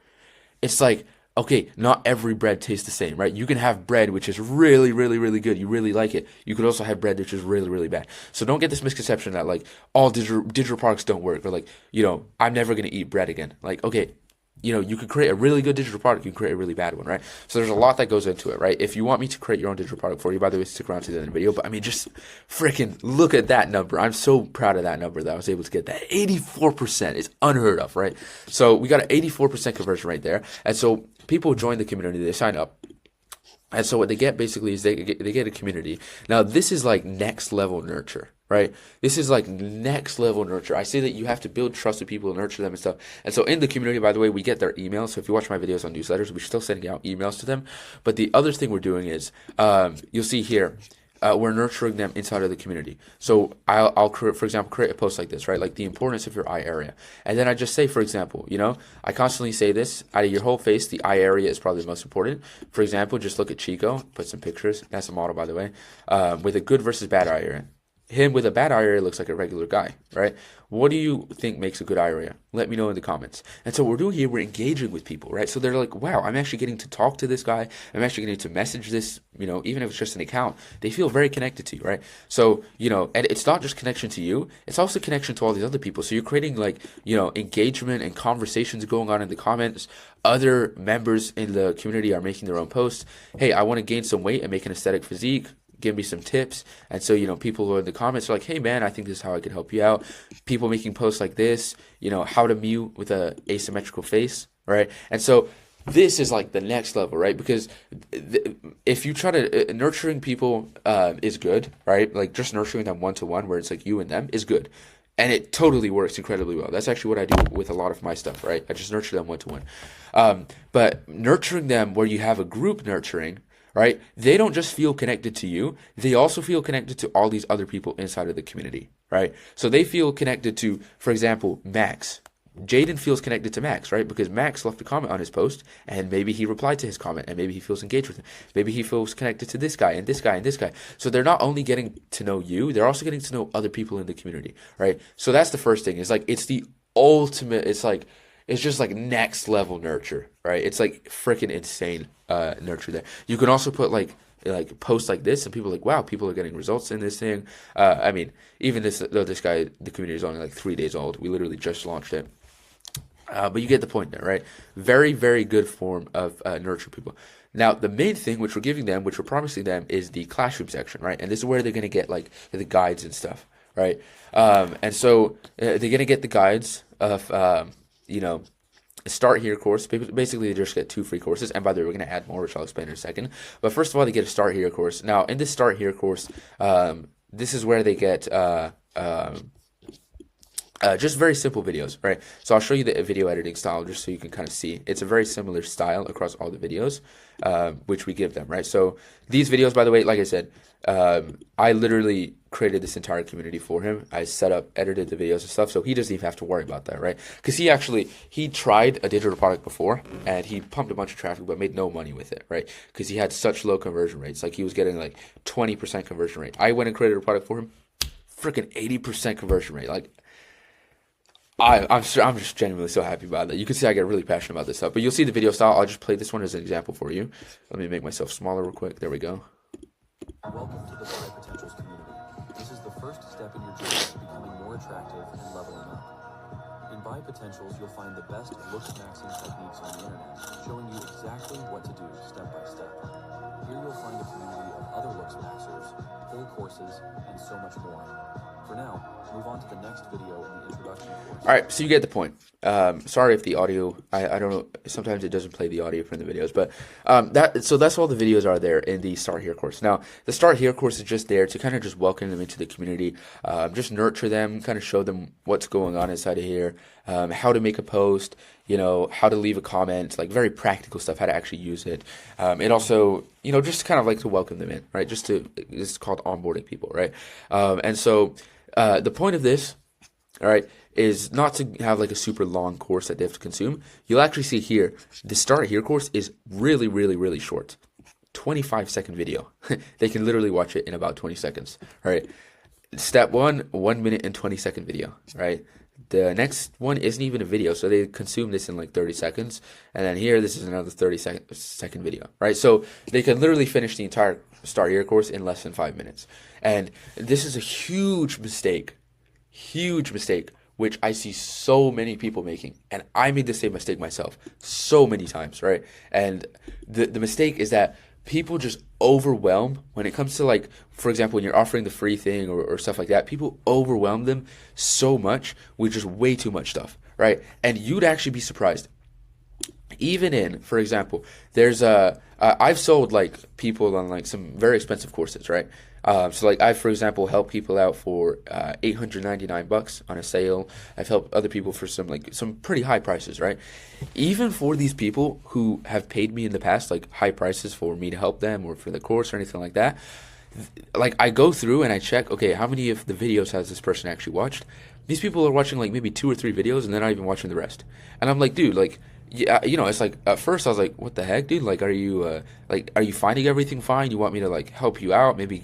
It's like, okay, not every bread tastes the same, right? You can have bread which is really, really, really good. You really like it. You could also have bread which is really, really bad. So don't get this misconception that like all digital products don't work, or like, I'm never gonna eat bread again. Like, okay, you could create a really good digital product, you can create a really bad one, right? So there's a lot that goes into it, right? If you want me to create your own digital product for you, by the way, stick around to the end of the video. But I mean, just freaking look at that number. I'm so proud of that number that I was able to get that. 84% is unheard of, right? So we got an 84% conversion rate there. And so people join the community, they sign up. And so what they get basically is they get a community. Now, this is like next level nurture, right? This is like next level nurture. I say that you have to build trust with people and nurture them and stuff. And so in the community, by the way, we get their emails. So if you watch my videos on newsletters, we're still sending out emails to them. But the other thing we're doing is, you'll see here, we're nurturing them inside of the community. So I'll create, for example, create a post like this, right? Like the importance of your eye area. And then I just say, for example, I constantly say this, out of your whole face, the eye area is probably the most important. For example, just look at Chico, put some pictures. That's a model, by the way, with a good versus bad eye area. Him with a bad eye area looks like a regular guy, right? What do you think makes a good eye area? Let me know in the comments. And so what we're doing here, we're engaging with people, right? So they're like, wow, I'm actually getting to talk to this guy. I'm actually getting to message this, even if it's just an account, they feel very connected to you, right? So, and it's not just connection to you, it's also connection to all these other people. So you're creating like, engagement and conversations going on in the comments. Other members in the community are making their own posts. Hey, I want to gain some weight and make an aesthetic physique. Give me some tips. And so, people who are in the comments are like, hey man, I think this is how I can help you out. People making posts like this, how to mute with a asymmetrical face, right? And so this is like the next level, right? Because if you try to, nurturing people is good, right? Like just nurturing them one-to-one where it's like you and them is good. And it totally works incredibly well. That's actually what I do with a lot of my stuff, right? I just nurture them one-to-one. But nurturing them where you have a group nurturing, right? They don't just feel connected to you. They also feel connected to all these other people inside of the community, right? So they feel connected to, for example, Max. Jaden feels connected to Max, right? Because Max left a comment on his post and maybe he replied to his comment and maybe he feels engaged with him. Maybe he feels connected to this guy and this guy and this guy. So they're not only getting to know you, they're also getting to know other people in the community, right? So that's the first thing. It's like, it's the ultimate, it's just like next level nurture, right? It's like freaking insane nurture there. You can also put like posts like this and people are like, wow, people are getting results in this thing. I mean, even this guy, the community is only like 3 days old. We literally just launched it. But you get the point there, right? Very, very good form of nurture people. Now, the main thing which we're giving them, which we're promising them, is the classroom section, right? And this is where they're going to get like the guides and stuff, right? And so they're going to get the guides of, Start Here course. Basically, they just get 2 free courses. And by the way, we're going to add more, which I'll explain in a second. But first of all, they get a Start Here course. Now, in this Start Here course, this is where they get just very simple videos, right? So I'll show you the video editing style just so you can kind of see. It's a very similar style across all the videos, which we give them, right? So these videos, by the way, like I said, I literally created this entire community for him. I set up, edited the videos and stuff, so he doesn't even have to worry about that, right? Because he tried a digital product before, and he pumped a bunch of traffic, but made no money with it, right? Because he had such low conversion rates. Like, he was getting like 20% conversion rate. I went and created a product for him, freaking 80% conversion rate. Like, I'm just genuinely so happy about that. You can see I get really passionate about this stuff. But you'll see the video style. I'll just play this one as an example for you. Let me make myself smaller real quick. There we go. Welcome to the Buy Potentials community. This is the first step in your journey to becoming more attractive and leveling up. In Buy Potentials, you'll find the best look-maxing techniques on the internet, showing you exactly what to do step by step. Here you'll find a community of other looks maxers, full courses, and so much more. For now, move on to the next video in the introduction course. All right, so you get the point. Sorry if the audio, I don't know, sometimes it doesn't play the audio from the videos, but that's all the videos are there in the Start Here course. Now, the Start Here course is just there to kind of just welcome them into the community, just nurture them, kind of show them what's going on inside of here, how to make a post, how to leave a comment, like very practical stuff, how to actually use it. It also, just kind of like to welcome them in, right? It's called onboarding people, right? And so the point of this, all right, is not to have like a super long course that they have to consume. You'll actually see here, the Start Here course is really, really, really short. 25-second video. They can literally watch it in about 20 seconds. All right. Step 1, 1 minute and 20-second video. Right. The next one isn't even a video, so they consume this in like 30 seconds. And then here, this is another 30-second video. Right. So they can literally finish the entire Start Here course in less than 5 minutes. And this is a huge mistake, which I see so many people making. And I made the same mistake myself so many times. Right. And the mistake is that people just overwhelm when it comes to, like, for example, when you're offering the free thing or stuff like that, people overwhelm them so much with just way too much stuff, right? And you'd actually be surprised. Even in, for example, there's I've sold like people on like some very expensive courses, right? So like I, for example, help people out for $899 on a sale. I've helped other people for some pretty high prices, right? Even for these people who have paid me in the past, like high prices for me to help them or for the course or anything like that, like I go through and I check, okay, how many of the videos has this person actually watched? These people are watching like maybe 2 or 3 videos and they're not even watching the rest. And I'm like, dude, like, yeah, it's like at first I was like, what the heck, dude? Like, are you finding everything fine? You want me to like help you out? Maybe,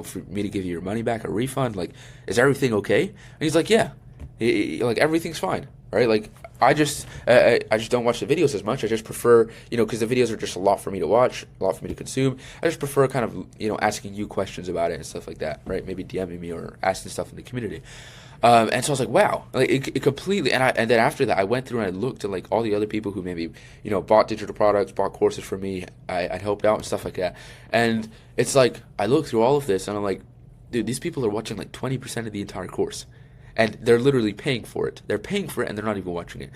for me to give you your money back, a refund? Like, is everything okay? And he's like, yeah, like everything's fine, right? Like, I just don't watch the videos as much. I just prefer, because the videos are just a lot for me to watch, a lot for me to consume. I just prefer kind of, asking you questions about it and stuff like that, right? Maybe DMing me or asking stuff in the community. And so I was like, wow, like it completely. And then after that, I went through and I looked at like all the other people who maybe, bought digital products, bought courses from me. I'd helped out and stuff like that. And it's like, I looked through all of this and I'm like, dude, these people are watching like 20% of the entire course. And they're literally paying for it. They're paying for it and they're not even watching it.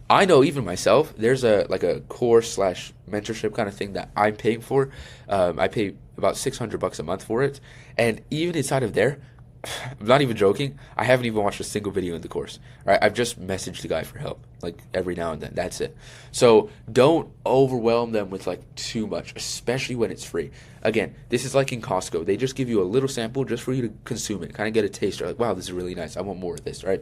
I know even myself, there's a course / mentorship kind of thing that I'm paying for. I pay about $600 a month for it. And even inside of there, I'm not even joking, I haven't even watched a single video in the course, right? I've just messaged the guy for help, like every now and then. That's it. So don't overwhelm them with like too much, especially when it's free. Again, this is like in Costco. They just give you a little sample just for you to consume it, kind of get a taste. You're like, wow, this is really nice. I want more of this, right?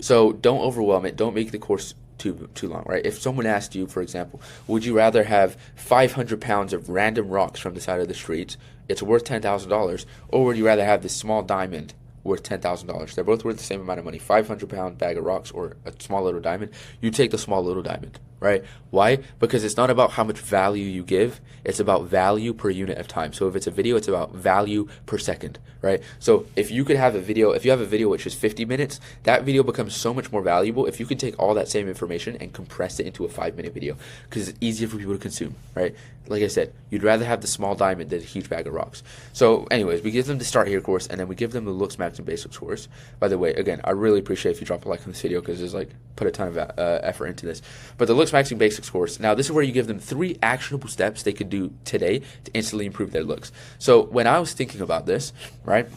So don't overwhelm it. Don't make the course too long, right? If someone asked you, for example, would you rather have 500 pounds of random rocks from the side of the street, it's worth $10,000, or would you rather have this small diamond worth $10,000? They're both worth the same amount of money. 500-pound bag of rocks or a small little diamond. You take the small little diamond, right? Why? Because it's not about how much value you give. It's about value per unit of time. So if it's a video, it's about value per second, right? So if you could have a video, if you have a video which is 50 minutes, that video becomes so much more valuable if you could take all that same information and compress it into a 5-minute video, because it's easier for people to consume, right? Like I said, you'd rather have the small diamond than a huge bag of rocks. So anyways, we give them the Start Here course, and then we give them the Looks, Max, and Basics course. By the way, again, I really appreciate if you drop a like on this video, because there's like put a ton of effort into this. But the Looks, Max, and Basics course, now this is where you give them 3 actionable steps they could do today to instantly improve their looks. So when I was thinking about this, right,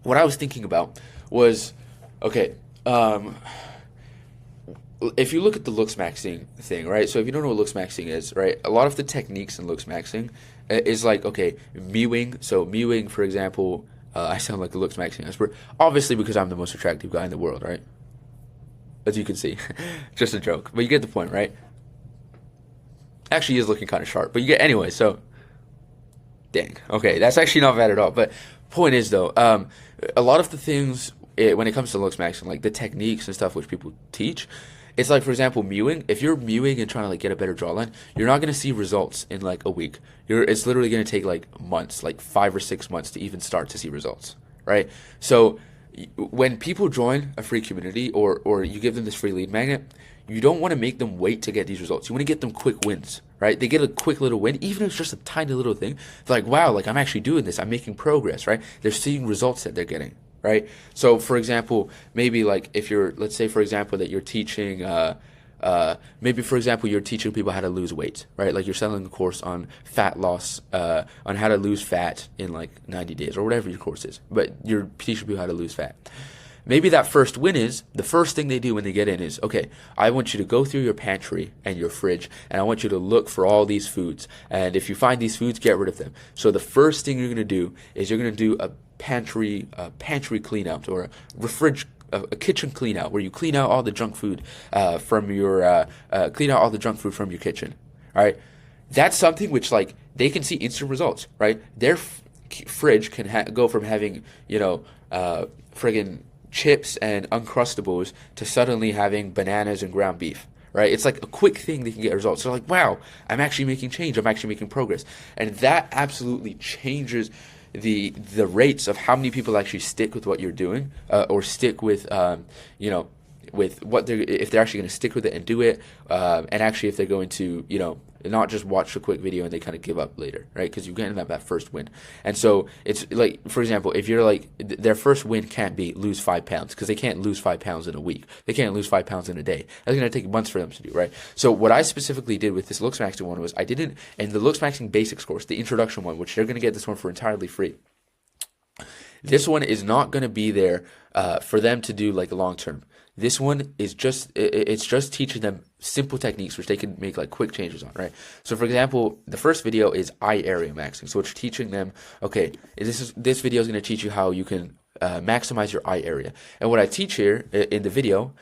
what I was thinking about was, okay, if you look at the looks maxing thing, right? So if you don't know what looks maxing is, right? A lot of the techniques in looks maxing is like, okay, mewing. So mewing, for example, I sound like a looks maxing expert, obviously because I'm the most attractive guy in the world, right? As you can see, just a joke, but you get the point, right? Actually, he is looking kind of sharp, but you get anyway. So, dang, okay, that's actually not bad at all. But point is though, a lot of the things when it comes to looks maxing, like the techniques and stuff which people teach. It's like, for example, mewing. If you're mewing and trying to like get a better jawline, you're not going to see results in like a week. It's literally going to take like months, like 5 or 6 months to even start to see results, right? So when people join a free community or you give them this free lead magnet, you don't want to make them wait to get these results. You want to get them quick wins, right? They get a quick little win, even if it's just a tiny little thing. They're like, wow, like I'm actually doing this. I'm making progress, right? They're seeing results that they're getting. Right. So, for example, maybe like if you're, let's say, for example, that you're teaching, maybe, for example, you're teaching people how to lose weight, right? Like you're selling a course on fat loss, on how to lose fat in like 90 days or whatever your course is, but you're teaching people how to lose fat. Maybe that first win is, the first thing they do when they get in is, okay, I want you to go through your pantry and your fridge, and I want you to look for all these foods. And if you find these foods, get rid of them. So the first thing you're going to do is you're going to do a pantry clean out, or a kitchen clean out, where you clean out all the junk food from your kitchen. All right, that's something which like they can see instant results. Right, their fridge can go from having friggin' chips and Uncrustables to suddenly having bananas and ground beef. Right, it's like a quick thing they can get results. They're like, wow, I'm actually making change. I'm actually making progress, and that absolutely changes the rates of how many people actually stick with what you're doing, or stick with with what if they're actually going to stick with it and do it, and actually if they're going to not just watch a quick video and they kind of give up later, right? Because you're getting that first win. And so it's like, for example, if you're like, their first win can't be lose 5 pounds, because they can't lose 5 pounds in a week. They can't lose 5 pounds in a day. That's going to take months for them to do, right? So what I specifically did with this Looks Maxing one was, I didn't, in the Looks Maxing Basics course, the introduction one, which they're going to get this one for entirely free. This one is not going to be there for them to do like long term. This one is it's just teaching them simple techniques which they can make like quick changes on, right? So for example, the first video is eye area maxing. So it's teaching them, okay, this video is going to teach you how you can maximize your eye area. And what I teach here in the video,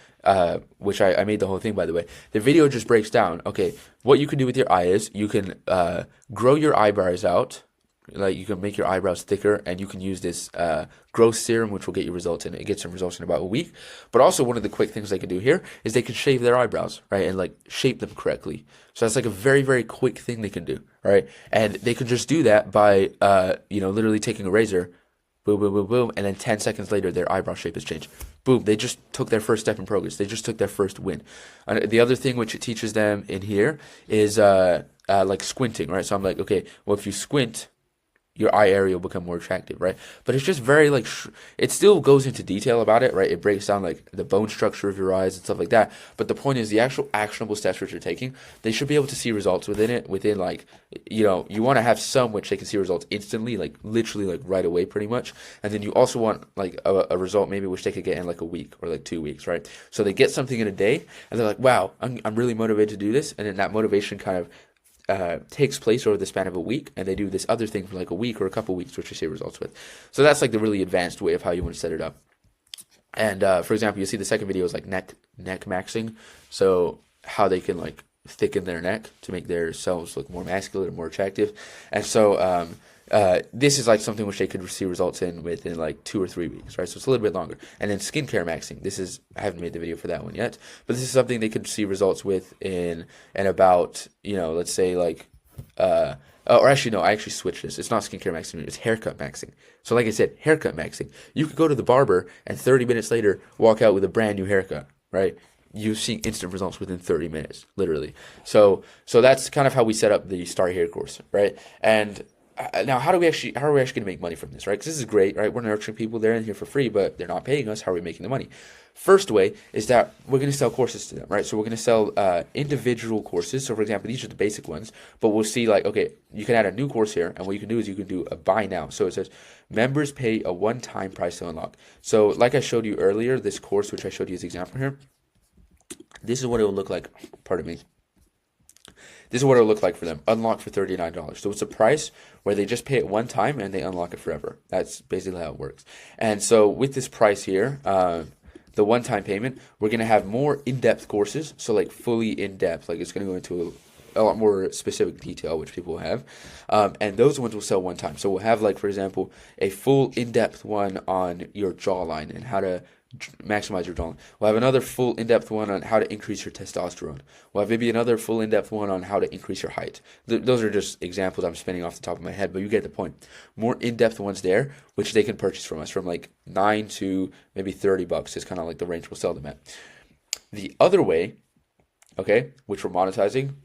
which I made the whole thing, by the way, the video just breaks down, okay, what you can do with your eye is you can grow your eyebrows out. Like, you can make your eyebrows thicker, and you can use this growth serum, which will get you results, and it gets some results in about a week. But also, one of the quick things they can do here is they can shave their eyebrows, right, and like shape them correctly. So that's like a very, very quick thing they can do, right? And they can just do that by literally taking a razor, boom, boom, boom, boom, and then 10 seconds later their eyebrow shape has changed. Boom, they just took their first step in progress. They just took their first win. And the other thing which it teaches them in here is like squinting, right? So I'm like, okay, well, if you squint, your eye area will become more attractive, right? But it's just very like, it still goes into detail about it, right? It breaks down like the bone structure of your eyes and stuff like that. But the point is, the actual actionable steps which you're taking, they should be able to see results within like, you want to have some which they can see results instantly, like literally like right away pretty much. And then you also want like a result maybe which they could get in like a week or like 2 weeks, right? So they get something in a day and they're like, wow, I'm really motivated to do this. And then that motivation kind of takes place over the span of a week, and they do this other thing for like a week or a couple weeks, which you see results with. So that's like the really advanced way of how you want to set it up. And for example, you see the second video is like neck maxing. So how they can like thicken their neck to make themselves look more masculine and more attractive. And so this is like something which they could see results in within like 2 or 3 weeks, right? So it's a little bit longer. And then skincare maxing. I haven't made the video for that one yet, but this is something they could see results with in about, let's say like, or actually no, I actually switched this. It's not skincare maxing, it's haircut maxing. So like I said, haircut maxing. You could go to the barber and 30 minutes later walk out with a brand new haircut, right? You see instant results within 30 minutes, literally. So that's kind of how we set up the Start Here course, right? And now, how are we actually going to make money from this, right? Because this is great, right? We're nurturing people. They're in here for free, but they're not paying us. How are we making the money? First way is that we're going to sell courses to them, right? So we're going to sell individual courses. So, for example, these are the basic ones, but we'll see like, okay, you can add a new course here, and what you can do is you can do a buy now. So it says members pay a one-time price to unlock. So like I showed you earlier, this course, which I showed you as an example here, this is what it will look like. Pardon me. This is what it'll look like for them. Unlock for $39. So it's a price where they just pay it one time and they unlock it forever. That's basically how it works. And so with this price here, the one-time payment, we're going to have more in-depth courses. So like fully in-depth, like it's going to go into a lot more specific detail, which people will have. And those ones will sell one time. So we'll have like, for example, a full in-depth one on your jawline and how to maximize your jawline. We'll have another full in-depth one on how to increase your testosterone. We'll have maybe another full in-depth one on how to increase your height. Those are just examples I'm spinning off the top of my head, but you get the point. More in-depth ones there, which they can purchase from us from like $9 to maybe $30 is kind of like the range we'll sell them at. The other way, okay, which we're monetizing,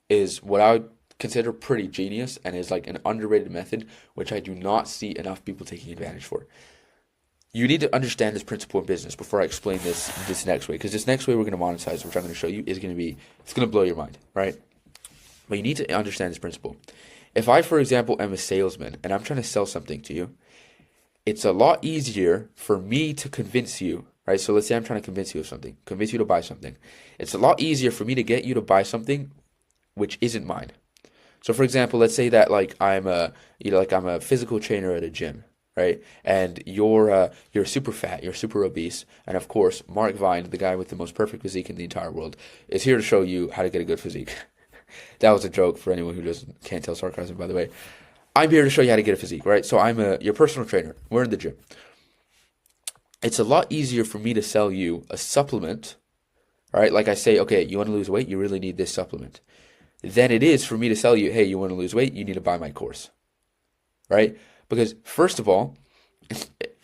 is what I would consider pretty genius and is like an underrated method, which I do not see enough people taking advantage for. You need to understand this principle in business before I explain this next way, because this next way we're going to monetize, which I'm going to show you, it's going to blow your mind, right? But you need to understand this principle. If I, for example, am a salesman and I'm trying to sell something to you, it's a lot easier for me to convince you, right? So let's say I'm trying to convince you of something, convince you to buy something. It's a lot easier for me to get you to buy something which isn't mine. So for example, let's say that like I'm a physical trainer at a gym. right? And you're super fat, you're super obese, and of course, Mark Vine, the guy with the most perfect physique in the entire world, is here to show you how to get a good physique. That was a joke for anyone who can't tell sarcasm, by the way. I'm here to show you how to get a physique, right? So I'm your personal trainer. We're in the gym. It's a lot easier for me to sell you a supplement, right? Like I say, okay, you want to lose weight, you really need this supplement. Than it is for me to sell you, hey, you want to lose weight, you need to buy my course, right? Because first of all,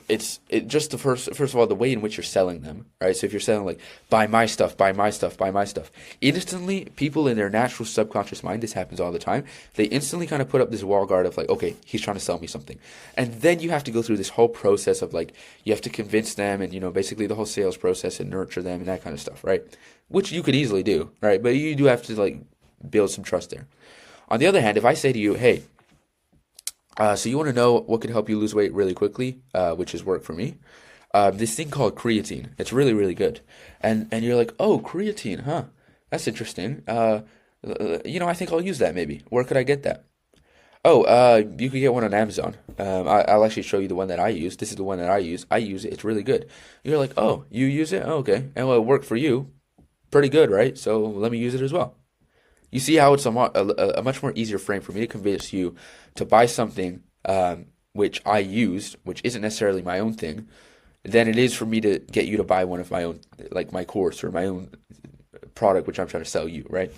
it's just the first of all, the way in which you're selling them, right? So if you're selling like buy my stuff, buy my stuff, buy my stuff, instantly people in their natural subconscious mind, this happens all the time, they instantly kind of put up this wall guard of like, okay, he's trying to sell me something. And then you have to go through this whole process of like, you have to convince them and, you know, basically the whole sales process and nurture them and that kind of stuff, right? Which you could easily do, right? But you do have to like build some trust there. On the other hand, if I say to you, hey, so you want to know what could help you lose weight really quickly, which has worked for me. This thing called creatine. It's really, really good. And you're like, oh, creatine, huh? That's interesting. You know, I think I'll use that maybe. Where could I get that? Oh, you could get one on Amazon. I'll actually show you the one that I use. This is the one that I use. I use it. It's really good. You're like, oh, you use it? Oh, okay. And well, it worked for you. Pretty good, right? So let me use it as well. You see how it's a much more easier frame for me to convince you to buy something which I used, which isn't necessarily my own thing, than it is for me to get you to buy one of my own, like my course or my own product, which I'm trying to sell you, right?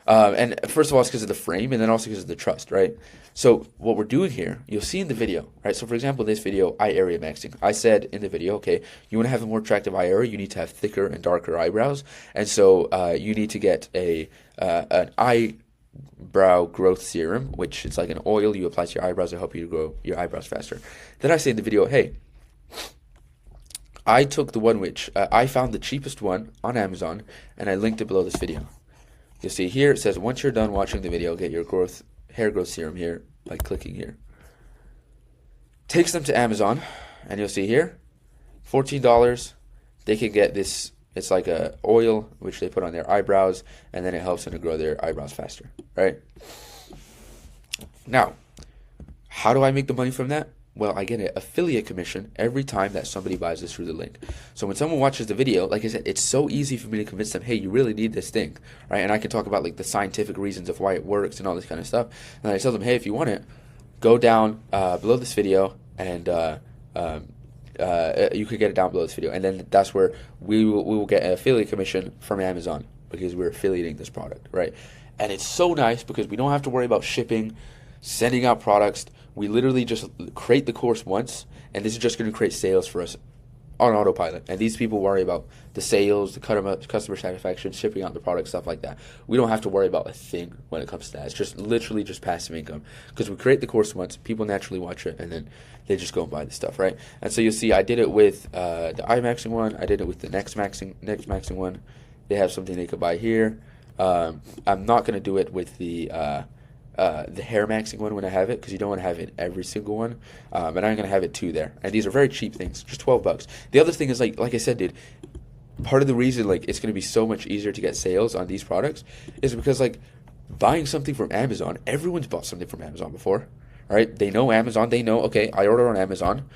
And first of all, it's because of the frame, and then also because of the trust, right? So what we're doing here, you'll see in the video, right? So for example, this video, eye area maxing. I said in the video, okay, you want to have a more attractive eye area, you need to have thicker and darker eyebrows, and so you need to get an eyebrow growth serum, which it's like an oil you apply to your eyebrows to help you to grow your eyebrows faster. Then I say in the video, hey, I took the one which I found the cheapest one on Amazon, and I linked it below this video. You'll see here it says once you're done watching the video, get your hair growth serum here by clicking here. Takes them to Amazon, and you'll see here, $14. They can get this. It's like a oil which they put on their eyebrows, and then it helps them to grow their eyebrows faster, right? Now, how do I make the money from that? Well, I get an affiliate commission every time that somebody buys this through the link. So when someone watches the video, like I said, it's so easy for me to convince them, hey, you really need this thing, right? And I can talk about like the scientific reasons of why it works and all this kind of stuff. And I tell them, hey, if you want it, go down below this video and you could get it down below this video. And then that's where we will get an affiliate commission from Amazon because we're affiliating this product, right? And it's so nice because we don't have to worry about shipping, sending out products. We literally just create the course once, and this is just going to create sales for us on autopilot. And these people worry about the sales, the customer satisfaction, shipping out the product, stuff like that. We don't have to worry about a thing when it comes to that. It's just literally just passive income because we create the course once, people naturally watch it, and then they just go and buy the stuff, right? And so you'll see I did it with the eye maxing one. I did it with the next maxing one. They have something they could buy here. I'm not going to do it with the hair maxing one when I have it because you don't want to have it every single one. And I'm going to have it 2 there. And these are very cheap things, just $12. The other thing is like I said, dude, part of the reason like it's going to be so much easier to get sales on these products is because like buying something from Amazon, everyone's bought something from Amazon before, right? They know Amazon. They know, okay, I order on Amazon.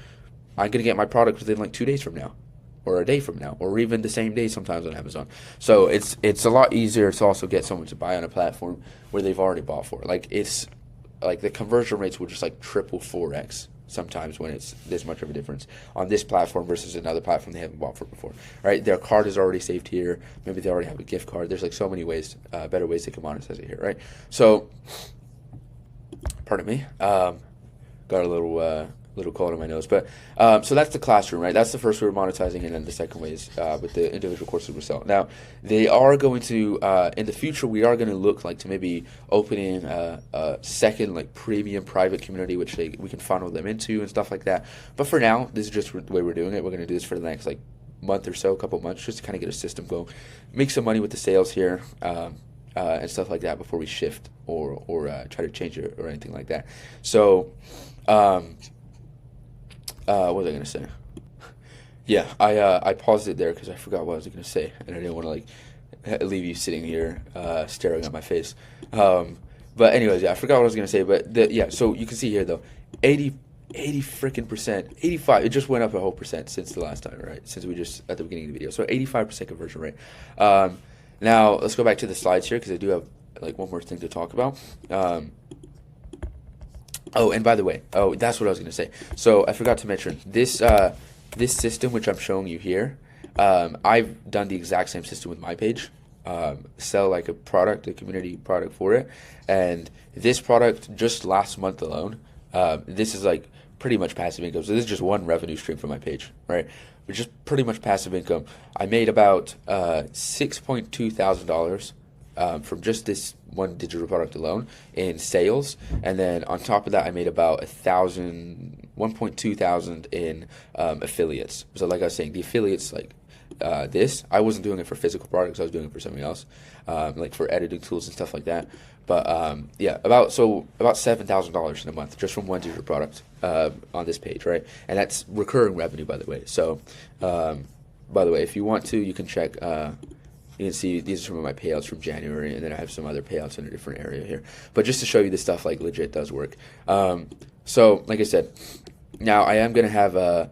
I'm going to get my product within like 2 days from now, or a day from now, or even the same day sometimes on Amazon. So it's a lot easier to also get someone to buy on a platform where they've already bought for. Like it's like the conversion rates will just like triple 4x sometimes when it's this much of a difference on this platform versus another platform they haven't bought for before, right? Their card is already saved here. Maybe they already have a gift card. There's like so many ways, better ways they can monetize it here, right? So, pardon me, got a little cold in my nose, but so that's the classroom, right? That's the first way we're monetizing, and then the second way is with the individual courses we sell. Now, they are going to in the future we are going to look like to maybe opening a second like premium private community which we can funnel them into and stuff like that. But for now, this is just the way we're doing it. We're going to do this for the next like month or so, a couple months, just to kind of get a system going, make some money with the sales here. And stuff like that before we shift or try to change it or anything like that. So, what was I going to say? Yeah, I paused it there because I forgot what I was going to say, and I didn't want to like leave you sitting here staring at my face. But anyways, yeah, I forgot what I was going to say. But so you can see here though, 80 freaking percent, 85. It just went up a whole percent since the last time, right? Since we just at the beginning of the video. So 85% conversion rate. Now let's go back to the slides here because I do have like one more thing to talk about. Oh, and by the way, oh, that's what I was gonna say. So I forgot to mention this this system which I'm showing you here. I've done the exact same system with my page. Sell like a product, a community product for it, and this product just last month alone, this is like pretty much passive income. So this is just one revenue stream from my page, right? Which is pretty much passive income. I made about $6.2 thousand from just this one digital product alone in sales, and then on top of that, I made about 1.2 thousand in affiliates. So like I was saying, the affiliates like this, I wasn't doing it for physical products. I was doing it for something else, like for editing tools and stuff like that. But yeah, about $7,000 in a month just from one digital product on this page, right? And that's recurring revenue, by the way. So, by the way, if you want to, you can check. You can see these are some of my payouts from January, and then I have some other payouts in a different area here. But just to show you this stuff, like legit does work. So, like I said, now I am gonna have a.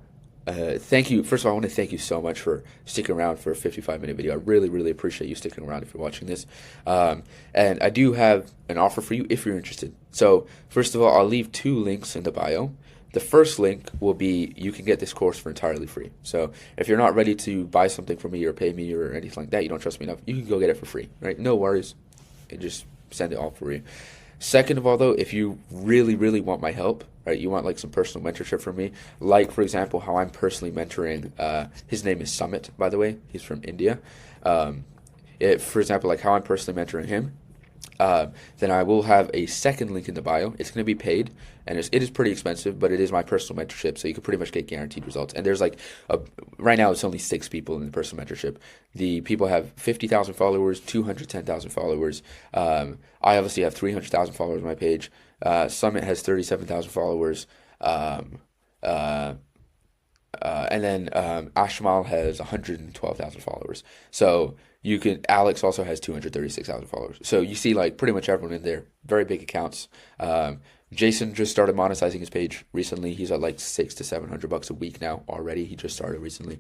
Thank you. First of all, I want to thank you so much for sticking around for a 55-minute video. I really, really appreciate you sticking around if you're watching this. And I do have an offer for you if you're interested. So, first of all, I'll leave 2 links in the bio. The first link will be you can get this course for entirely free. So, if you're not ready to buy something from me or pay me or anything like that, you don't trust me enough, you can go get it for free, right? No worries. And just send it all for you. Second of all, though, if you really, really want my help, right, you want like some personal mentorship from me, like, for example, how I'm personally mentoring, his name is Summit, by the way, he's from India. For example, like how I'm personally mentoring him, then I will have a second link in the bio. It's going to be paid, and it is pretty expensive, but it is my personal mentorship, so you can pretty much get guaranteed results. And there's like, right now it's only 6 people in the personal mentorship. The people have 50,000 followers, 210,000 followers. I obviously have 300,000 followers on my page. Summit has 37,000 followers. And then Ashmal has 112,000 followers. So Alex also has 236,000 followers. So you see like pretty much everyone in there, very big accounts. Jason just started monetizing his page recently. He's at like $600 to $700 a week now already. He just started recently.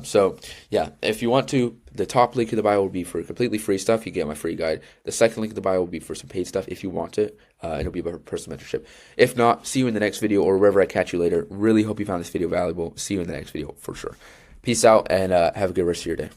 So yeah, if you want to, the top link in the bio will be for completely free stuff. You get my free guide. The second link in the bio will be for some paid stuff if you want it. It'll be about personal mentorship. If not, see you in the next video or wherever I catch you later. Really hope you found this video valuable. See you in the next video for sure. Peace out and have a good rest of your day.